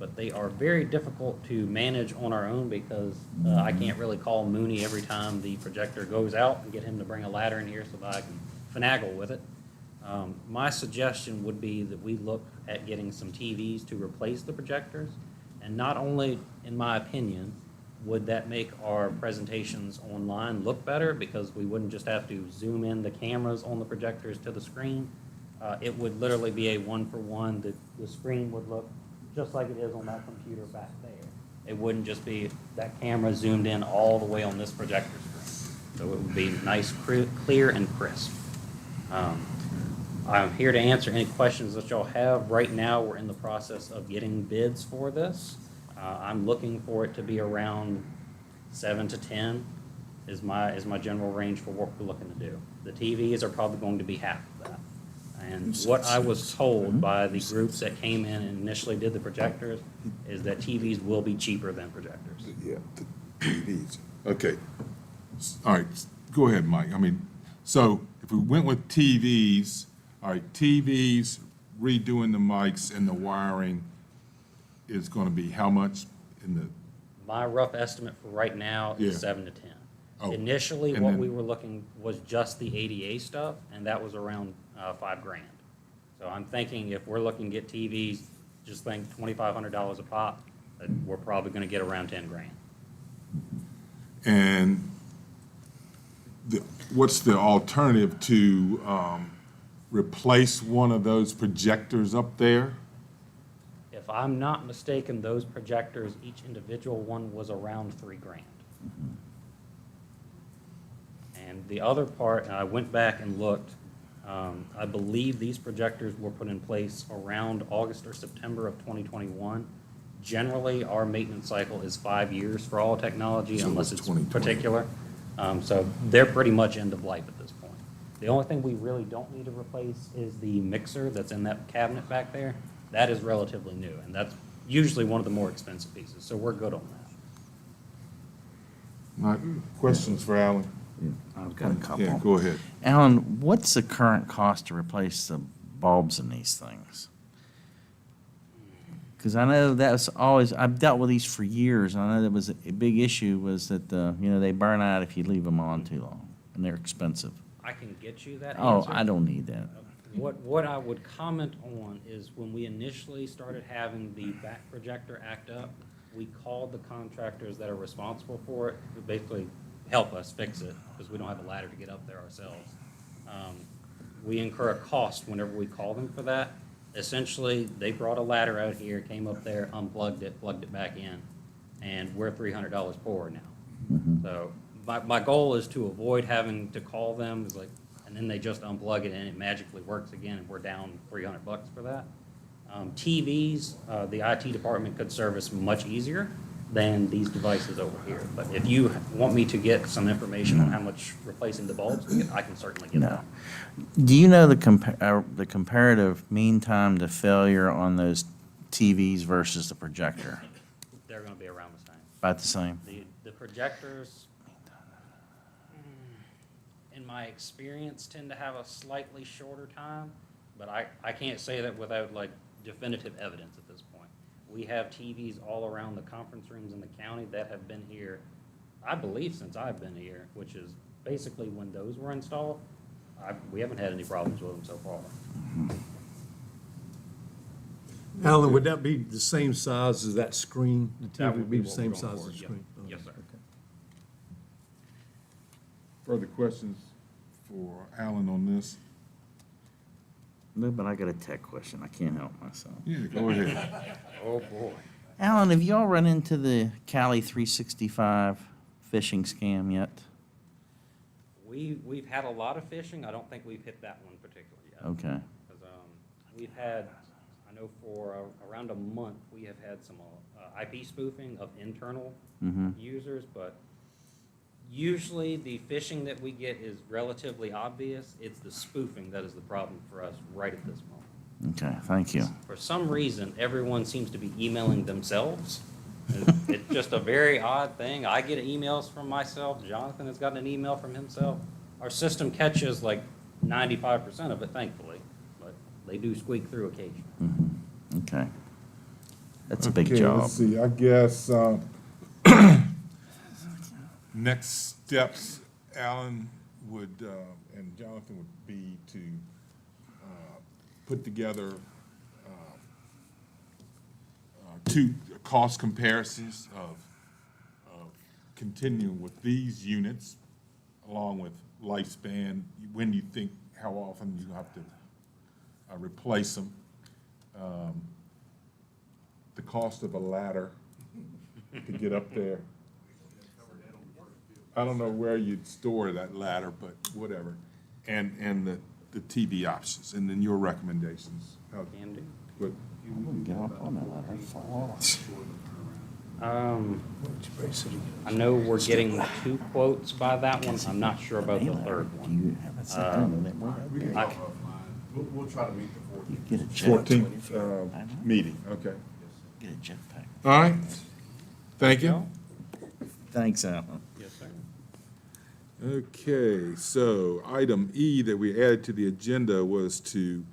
but they are very difficult to manage on our own, because I can't really call Mooney every time the projector goes out and get him to bring a ladder in here so that I can finagle with it. My suggestion would be that we look at getting some TVs to replace the projectors. And not only, in my opinion, would that make our presentations online look better, because we wouldn't just have to zoom in the cameras on the projectors to the screen. It would literally be a one-for-one. The screen would look just like it is on that computer back there. It wouldn't just be that camera zoomed in all the way on this projector screen. So it would be nice, clear, and crisp. I'm here to answer any questions that y'all have. Right now, we're in the process of getting bids for this. I'm looking for it to be around 7 to 10 is my general range for what we're looking to do. The TVs are probably going to be half of that. And what I was told by the groups that came in and initially did the projectors is that TVs will be cheaper than projectors. Yeah, the TVs. Okay. All right, go ahead, Mike. I mean, so if we went with TVs, all right, TVs, redoing the mics and the wiring is going to be how much in the? My rough estimate for right now is 7 to 10. Oh, Initially, and what then- we were looking was just the ADA stuff, and that was around $5,000. So I'm thinking if we're looking to get TVs, just think $2,500 a pop, we're probably going to get around $10,000. And what's the alternative to replace one of those projectors up there? If I'm not mistaken, those projectors, each individual one was around $3,000. And the other part, and I went back and looked, I believe these projectors were put in place around August or September of 2021. Generally, our maintenance cycle is 5 years for all technology, So unless it's it's 2020. particular. So they're pretty much end of life at this point. The only thing we really don't need to replace is the mixer that's in that cabinet back there. That is relatively new, and that's usually one of the more expensive pieces, so we're good on that. All right, questions for Alan? I've got a couple. Yeah, go ahead. Alan, what's the current cost to replace the bulbs in these things? Because I know that's always, I've dealt with these for years, and I know that was a big issue, was that, they burn out if you leave them on too long, and they're expensive. I can get you that Oh, answer. I don't need that. What I would comment on is when we initially started having the back projector act up, we called the contractors that are responsible for it, who basically help us fix it, because we don't have a ladder to get up there ourselves. We incur a cost whenever we call them for that. Essentially, they brought a ladder out here, came up there, unplugged it, plugged it back in, and we're $300 poorer now. So my goal is to avoid having to call them, is like, and then they just unplug it and it magically works again, and we're down $300 for that. TVs, the IT department could service much easier than these devices over here. But if you want me to get some information on how much replacing the bulbs, I can certainly get No. that. Do you know the comparative mean time to failure on those TVs versus the projector? They're gonna be around the same. About the same? The projectors, in my experience, tend to have a slightly shorter time, but I can't say that without like definitive evidence at this point. We have TVs all around the conference rooms in the county that have been here, I believe, since I've been here, which is basically when those were installed. We haven't had any problems with them so far. Alan, would that be the same size as that screen? The That TV would would be the what same we're going size for, as the yeah. screen? Yes, sir. Further questions for Alan on this? No, but I got a tech question. I can't help myself. Yeah, go ahead. Oh, boy. Alan, have y'all run into the Cali 365 phishing scam yet? We've had a lot of phishing. I don't think we've hit that one particularly yet. Okay. Because we've had, I know for around a month, we have had some IP spoofing of internal users, but usually the phishing that we get is relatively obvious. It's the spoofing that is the problem for us right at this moment. Okay, thank you. For some reason, everyone seems to be emailing themselves. It's just a very odd thing. I get emails from myself. Jonathan has gotten an email from himself. Our system catches like 95% of it, thankfully, but they do squeak through occasionally. Okay. That's a big Okay, job. let's see, I guess, next steps, Alan would, and Jonathan would be to put together two cost comparisons of continuing with these units, along with lifespan, when you think, how often you have to replace them. The cost of a ladder to get up there. I don't know where you'd store that ladder, but whatever. And the TV options, and then your recommendations. Can do. But Get up on that ladder, fall off. I know we're getting 2 quotes by that one. I'm not sure about the third Do one. you have it set down to that way up there? We'll try to meet the 14th. You get a jet. 14th meeting, okay. Get a jetpack. All right, thank you. Thanks, Alan. Yes, sir. Okay, so item E that we added to the agenda was to,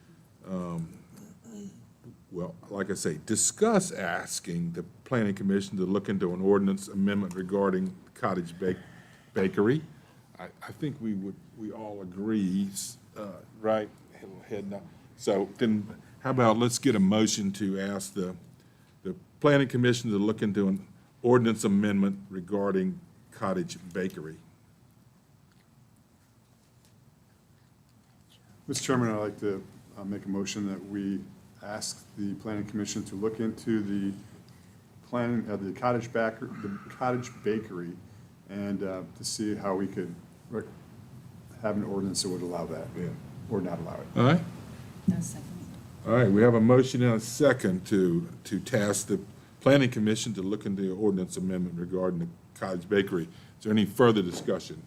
well, like I say, discuss asking the planning commission to look into an ordinance amendment regarding cottage bakery. I think we all agree, right? Head nod. So then, how about let's get a motion to ask the planning commission to look into an ordinance amendment regarding cottage bakery. Mr. Chairman, I'd like to make a motion that we ask the planning commission to look into the planning of the cottage bakery and to see how we could have an ordinance that would allow that or not allow it. All right? All right, we have a motion and a second to task the planning commission to look into the ordinance amendment regarding the cottage bakery. Is there any further discussion?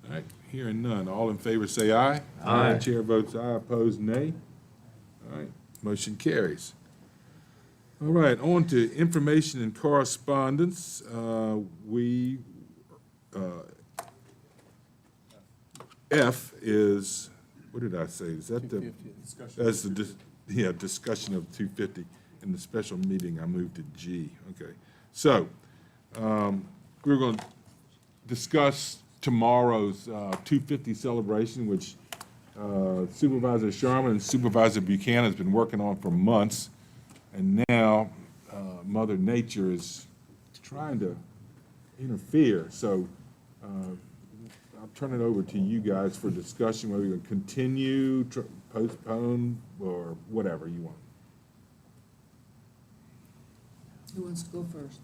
All right, hearing none. All in favor say aye. Aye. Chair votes aye, opposed nay. All right, motion carries. All right, on to information and correspondence. F is, what did I say? Is that the? That's the, discussion of 250. In the special meeting, I moved to G. Okay. So, we're going to discuss tomorrow's 250 celebration, which Supervisor Sharman and Supervisor Buchanan has been working on for months. And now Mother Nature is trying to interfere. So I'll turn it over to you guys for discussion, whether you're going to continue, postpone, or whatever you want. Who wants to go first?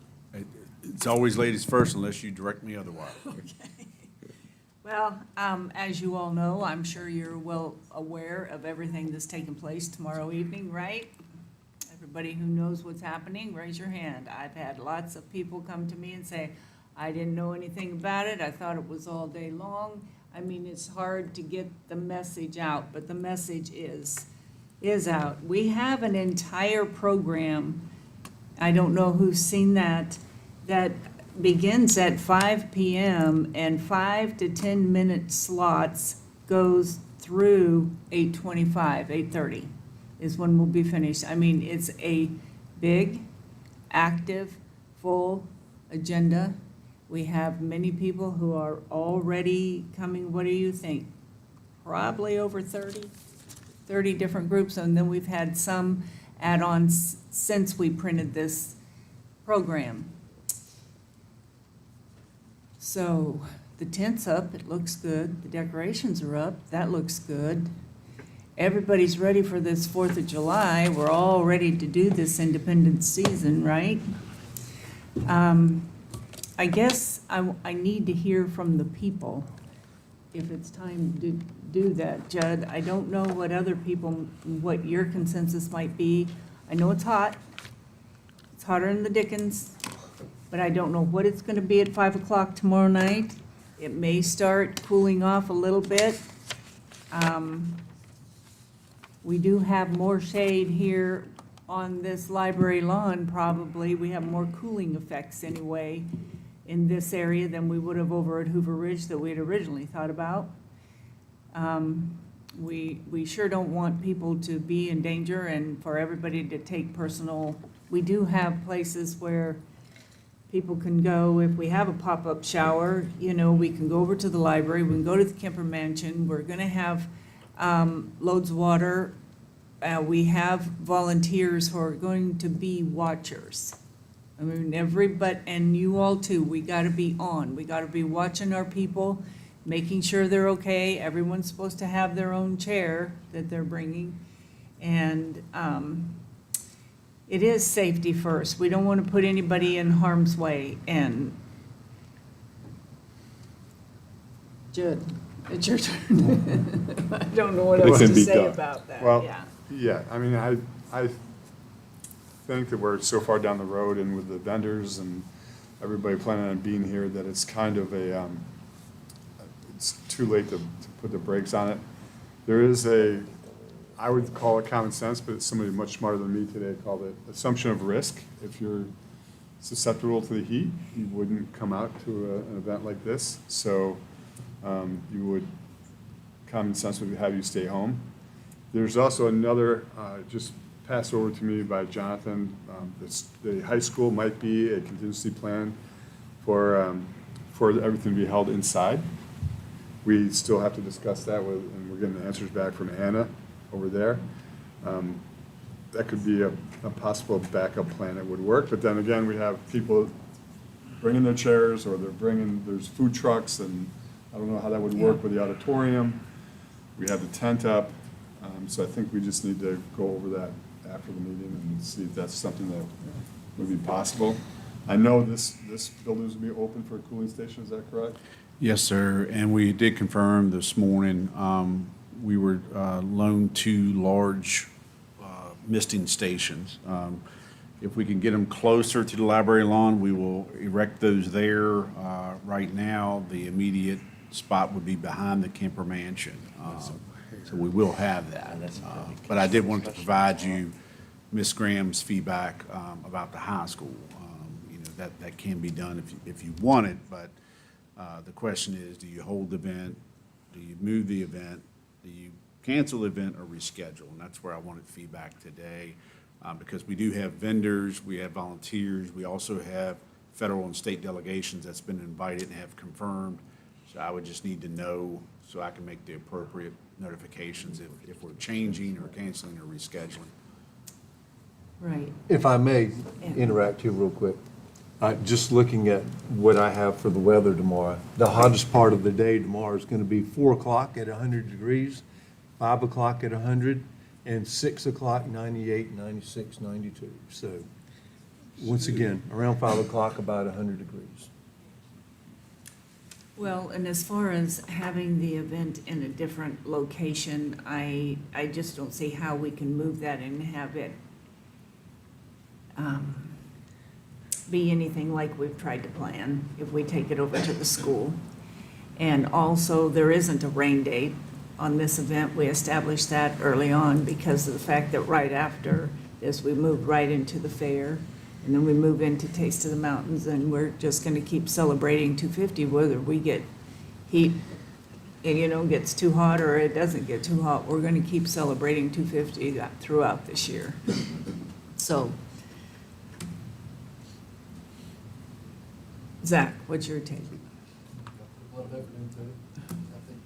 It's always ladies first unless you direct me otherwise. Well, as you all know, I'm sure you're well aware of everything that's taking place tomorrow evening, right? Everybody who knows what's happening, raise your hand. I've had lots of people come to me and say, I didn't know anything about it, I thought it was all day long. I mean, it's hard to get the message out, but the message is out. We have an entire program, I don't know who's seen that begins at 5 PM and 5 to 10 minute slots goes through 8:25, 8:30 is when we'll be finished. I mean, it's a big, active, full agenda. We have many people who are already coming. What do you think? Probably over 30 different groups, and then we've had some add-ons since we printed this program. So the tent's up, it looks good. The decorations are up, that looks good. Everybody's ready for this 4th of July. We're all ready to do this independence season, right? I guess I need to hear from the people if it's time to do that. Judd, I don't know what other people, what your consensus might be. I know it's hot. It's hotter than the dickens. But I don't know what it's going to be at 5 o'clock tomorrow night. It may start cooling off a little bit. We do have more shade here on this library lawn, probably. We have more cooling effects anyway in this area than we would have over at Hoover Ridge that we had originally thought about. We sure don't want people to be in danger and for everybody to take personal. We do have places where people can go. If we have a pop-up shower, you know, we can go over to the library, we can go to the Kemper Mansion. We're going to have loads of water. We have volunteers who are going to be watchers. I mean, everybody, and you all too, we got to be on. We got to be watching our people, making sure they're okay. Everyone's supposed to have their own chair that they're bringing. And it is safety first. We don't want to put anybody in harm's way. And Judd, it's your turn. I don't know what else to say about that. Well, Yeah. yeah, I mean, I think that we're so far down the road and with the vendors and everybody planning on being here that it's kind of it's too late to put the brakes on it. There is I would call it common sense, but somebody much smarter than me today called it assumption of risk. If you're susceptible to the heat, you wouldn't come out to an event like this. So common sense would have you stay home. There's also another, just passed over to me by Jonathan, the high school might be a contingency plan for everything to be held inside. We still have to discuss that and we're getting the answers back from Anna over there. That could be a possible backup plan that would work, but then again, we have people bringing their chairs or there's food trucks, and I don't know how that would work with the auditorium. We have the tent up, so I think we just need to go over that after the meeting and see if that's something that would be possible. I know this building will be open for a cooling station, is that correct? Yes, sir, and we did confirm this morning, we were loaned 2 large misting stations. If we can get them closer to the library lawn, we will erect those there. Right now, the immediate spot would be behind the Kemper Mansion. So we will have that. But I did want to provide you Ms. Graham's feedback about the high school. You know, that can be done if you want it, but the question is, do you hold the event? Do you move the event? Do you cancel the event or reschedule? And that's where I wanted feedback today, because we do have vendors, we have volunteers, we also have federal and state delegations that's been invited and have confirmed. So I would just need to know so I can make the appropriate notifications if we're changing or canceling or rescheduling. Right. If I may interact here real quick. Just looking at what I have for the weather tomorrow, the hottest part of the day tomorrow is going to be 4 o'clock at 100 degrees, 5 o'clock at 100, and 6 o'clock, 98, 96, 92. So, once again, around 5 o'clock, about 100 degrees. Well, and as far as having the event in a different location, I just don't see how we can move that and have it be anything like we've tried to plan if we take it over to the school. And also, there isn't a rain date on this event. We established that early on because of the fact that right after this, we moved right into the fair. And then we move into Taste of the Mountains, and we're just gonna keep celebrating 250, whether we get heat, and gets too hot or it doesn't get too hot. We're gonna keep celebrating 250 throughout this year. So, Zach, what's your take? A lot of effort into it. I think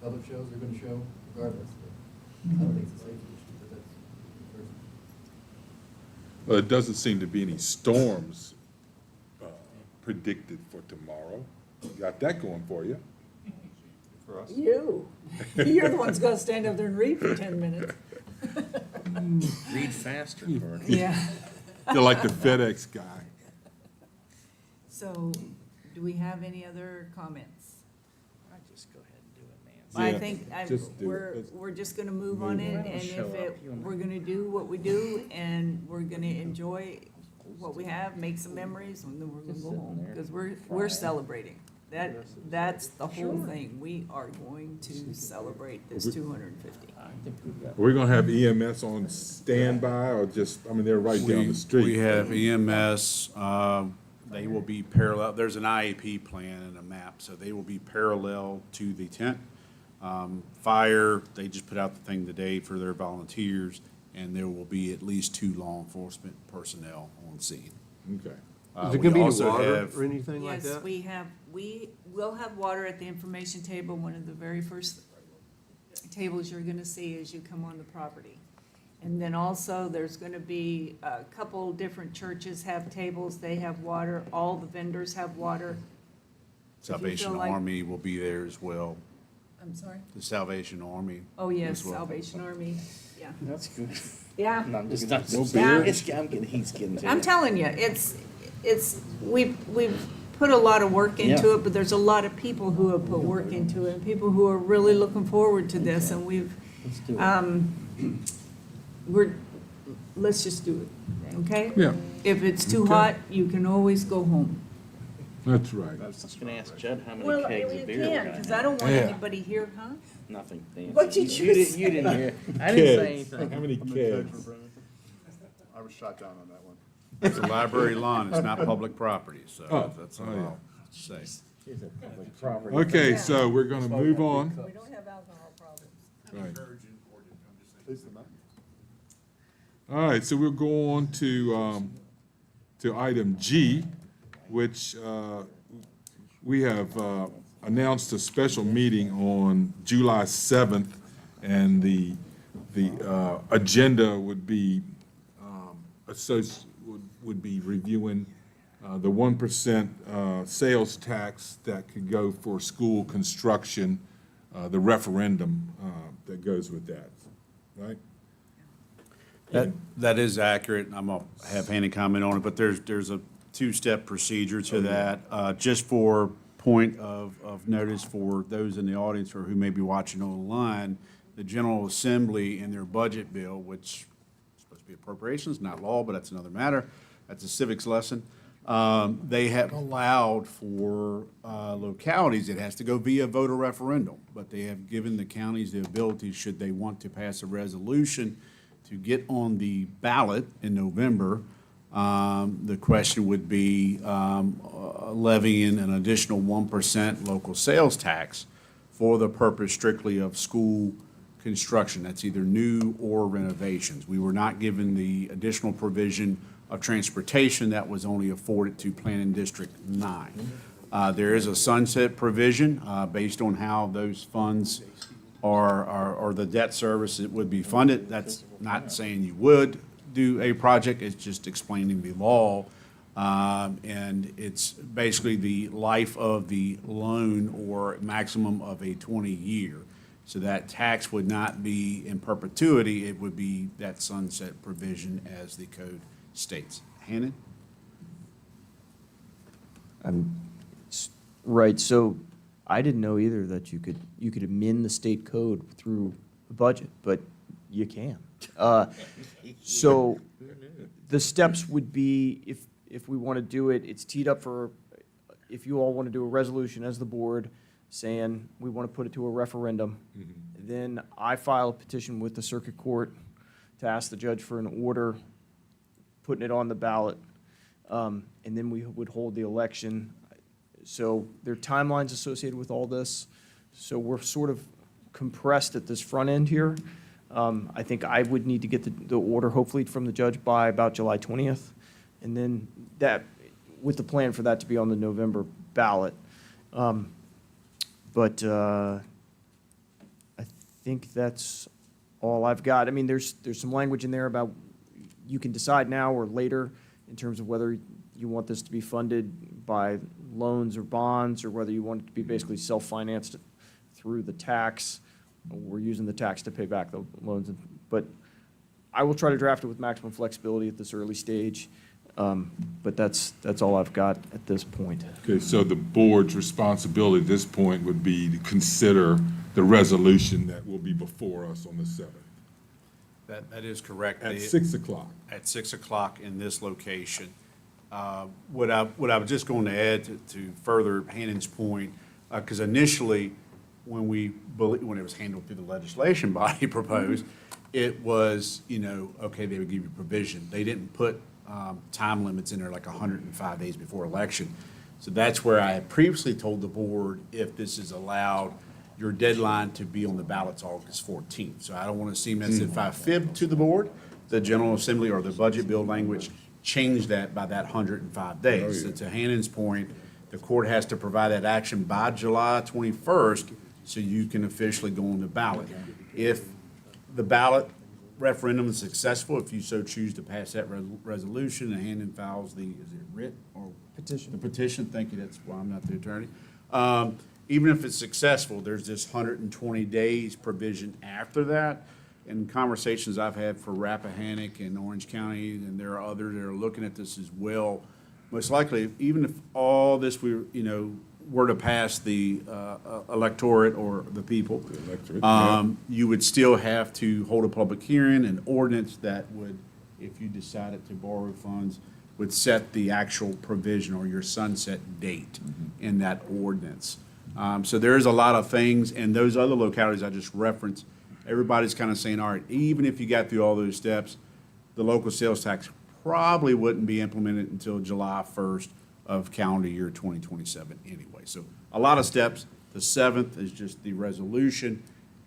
other shows are going to show regardless. But I don't think it's a safety issue, but that's personal. Well, it doesn't seem to be any storms predicted for tomorrow. You got that going for you. For us. You're the one's gonna stand up there and read for 10 minutes. Read faster, Courtney. Yeah. You're like the FedEx guy. So, do we have any other comments? I just go ahead and do it, man. I Yeah, think just do it. we're just gonna move on it, and Show if up. we're gonna do what we do, and we're gonna enjoy what we have, make some memories, and then we're gonna Just go sitting home, there, because we're crying. celebrating. That's the whole thing. We are going to celebrate this 250. I think we've got. Are we gonna have EMS on standby or just, I mean, they're right down the street? We have EMS, they will be parallel, there's an IAP plan and a map, so they will be parallel to the tent. Fire, they just put out the thing today for their volunteers, and there will be at least 2 law enforcement personnel on scene. Okay. Is there We going to be also any water have- or anything like Yes, that? we will have water at the information table, one of the very first tables you're gonna see as you come on the property. And then also, there's gonna be a couple different churches have tables, they have water, all the vendors have water. Salvation like- Army will be there as well, I'm sorry? the Salvation Army. Oh, yes, as well. Salvation Army, yeah. That's good. Yeah. No, I'm just, No beer? he's getting to I'm it. telling you, we've put a lot of work into Yeah. it, but there's a lot of people who have put work into it, and people who are really looking forward to this, and Let's do it. let's just do it, okay? Yeah, If it's too Okay. hot, you can always go home. that's right. I was just gonna ask Judd how many Well, kegs you of beer we're can, gonna because have. I don't want Yeah. anybody here, huh? Nothing, Dan. What did you didn't- say? You didn't hear. I didn't say Kids. anything. How many kids? I was shot down on that one. It's a library lawn, it's not public property, so Oh, that's oh, all yeah. I'll say. Here's a public property. Okay, so we're gonna move on. We don't have alcohol problems. Right. Taste the mountain. All right, so we'll go on to item G, which we have announced a special meeting on July 7th, and the agenda would be would be reviewing the 1% sales tax that could go for school construction, the referendum that goes with that, right? That is accurate, I'm gonna have Hanny comment on it, but there's a 2-step procedure to that. Just for point of notice for those in the audience or who may be watching online, the General Assembly in their budget bill, which is supposed to be appropriations, not law, but that's another matter, that's a civics lesson, they have allowed for localities, it has to go via voter referendum, but they have given the counties the ability, should they want to pass a resolution, to get on the ballot in November. The question would be levying an additional 1% local sales tax for the purpose strictly of school construction. That's either new or renovations. We were not given the additional provision of transportation that was only afforded to Planning District 9. There is a sunset provision based on how those funds or the debt service it would be funded. That's not saying you would do a project, it's just explaining the law. And it's basically the life of the loan or maximum of a 20-year. So that tax would not be in perpetuity, it would be that sunset provision as the code states. Hannon? Right, so I didn't know either that you could amend the state code through the budget, but you can. So the steps would be, if we want to do it, it's teed up for, if you all want to do a resolution as the board saying we want to put it to a referendum, then I file a petition with the circuit court to ask the judge for an order, putting it on the ballot, and then we would hold the election. So there are timelines associated with all this. So we're sort of compressed at this front end here. I think I would need to get the order hopefully from the judge by about July 20th. And then that, with the plan for that to be on the November ballot. But I think that's all I've got. I mean, there's some language in there about you can decide now or later in terms of whether you want this to be funded by loans or bonds, or whether you want it to be basically self-financed through the tax. We're using the tax to pay back the loans. But I will try to draft it with maximum flexibility at this early stage. But that's all I've got at this point. Okay, so the board's responsibility at this point would be to consider the resolution that will be before us on the 7th. That is correct. At 6 o'clock. At 6 o'clock in this location. What I was just going to add to further Hannon's point, because initially, when it was handled through the legislation body proposed, it was, okay, they would give you provision. They didn't put time limits in there like 105 days before election. So that's where I had previously told the board, if this is allowed, your deadline to be on the ballot's August 14th. So I don't want to seem as if I fibbed to the board. The General Assembly or the budget bill language changed that by that 105 days. So to Hannon's point, the court has to provide that action by July 21st so you can officially go on the ballot. If the ballot referendum is successful, if you so choose to pass that resolution, and Hannon files is it writ or? Petition. The petition, thank you, that's why I'm not the attorney. Even if it's successful, there's this 120 days provision after that. In conversations I've had for Rappahannock and Orange County, and there are others that are looking at this as well, most likely, even if all this were to pass the electorate or the people, you would still have to hold a public hearing, an ordinance that would, if you decided to borrow funds, would set the actual provision or your sunset date in that ordinance. So there's a lot of things, and those other localities I just referenced, everybody's kind of saying, all right, even if you got through all those steps, the local sales tax probably wouldn't be implemented until July 1st of calendar year 2027 anyway. So a lot of steps. The 7th is just the resolution.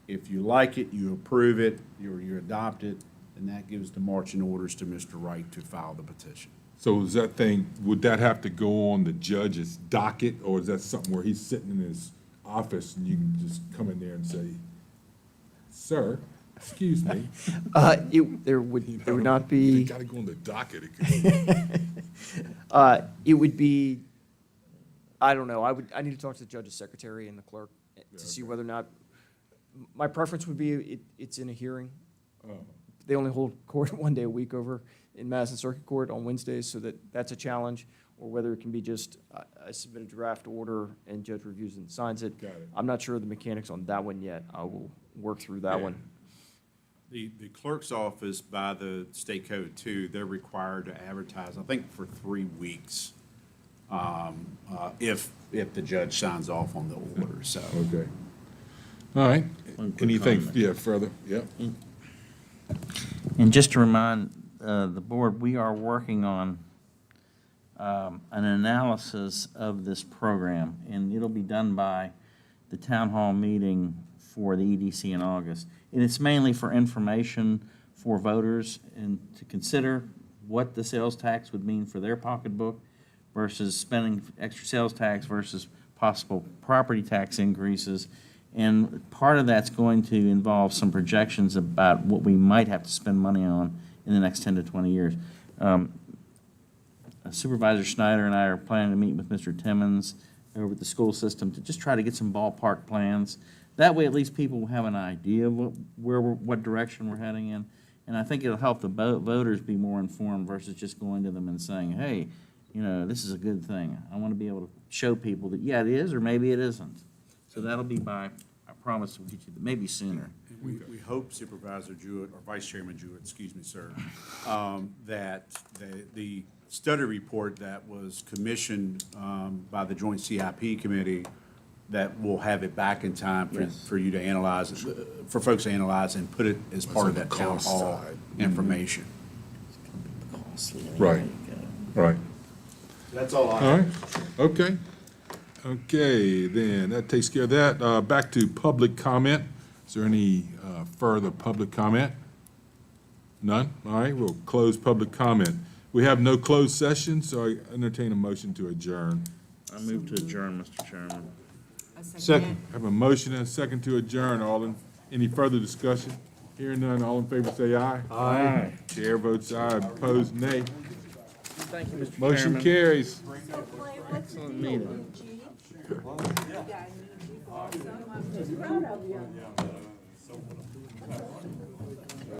If you like it, you approve it, you adopt it, and that gives the marching orders to Mr. Wright to file the petition. So is that thing, would that have to go on the judge's docket, or is that something where he's sitting in his office and you can just come in there and say, sir, excuse me? There would not be. You gotta go on the docket. It would be, I don't know, I need to talk to the judge's secretary and the clerk to see whether or not, my preference would be it's in a hearing. They only hold court one day a week over in Madison Circuit Court on Wednesdays, so that's a challenge, or whether it can be just, I submit a draft order and judge reviews and signs it. Got it. I'm not sure of the mechanics on that one yet. I will work through that one. The clerk's office, by the state code too, they're required to advertise, I think, for 3 weeks, if the judge signs off on the order, so. Okay. All right. One quick Anything, comment. further? Yep. And just to remind the board, we are working on an analysis of this program, and it'll be done by the town hall meeting for the EDC in August. And it's mainly for information for voters and to consider what the sales tax would mean for their pocketbook versus spending extra sales tax versus possible property tax increases. And part of that's going to involve some projections about what we might have to spend money on in the next 10 to 20 years. Supervisor Schneider and I are planning to meet with Mr. Timmons over at the school system to just try to get some ballpark plans. That way, at least people will have an idea of what direction we're heading in. And I think it'll help the voters be more informed versus just going to them and saying, hey, this is a good thing. I want to be able to show people that, yeah, it is, or maybe it isn't. So that'll be I promise we'll get you, maybe sooner. We hope Supervisor Jewett, or Vice Chairman Jewett, excuse me, sir, that the study report that was commissioned by the Joint CIP Committee, that we'll have it back in time for you to analyze, for folks to analyze and put it as part of that town hall information. Right, right. That's all I All right, have. okay. Okay, then that takes care of that. Back to public comment. Is there any further public comment? None? All right, we'll close public comment. We have no closed session, so I entertain a motion to adjourn. I move to adjourn, Mr. Chairman. Second. Have a motion and a second to adjourn. Any further discussion? Hearing none, all in favor say aye. Aye. Chair votes aye, opposed nay. Thank you, Mr. Motion Chairman. carries. Excellent meeting.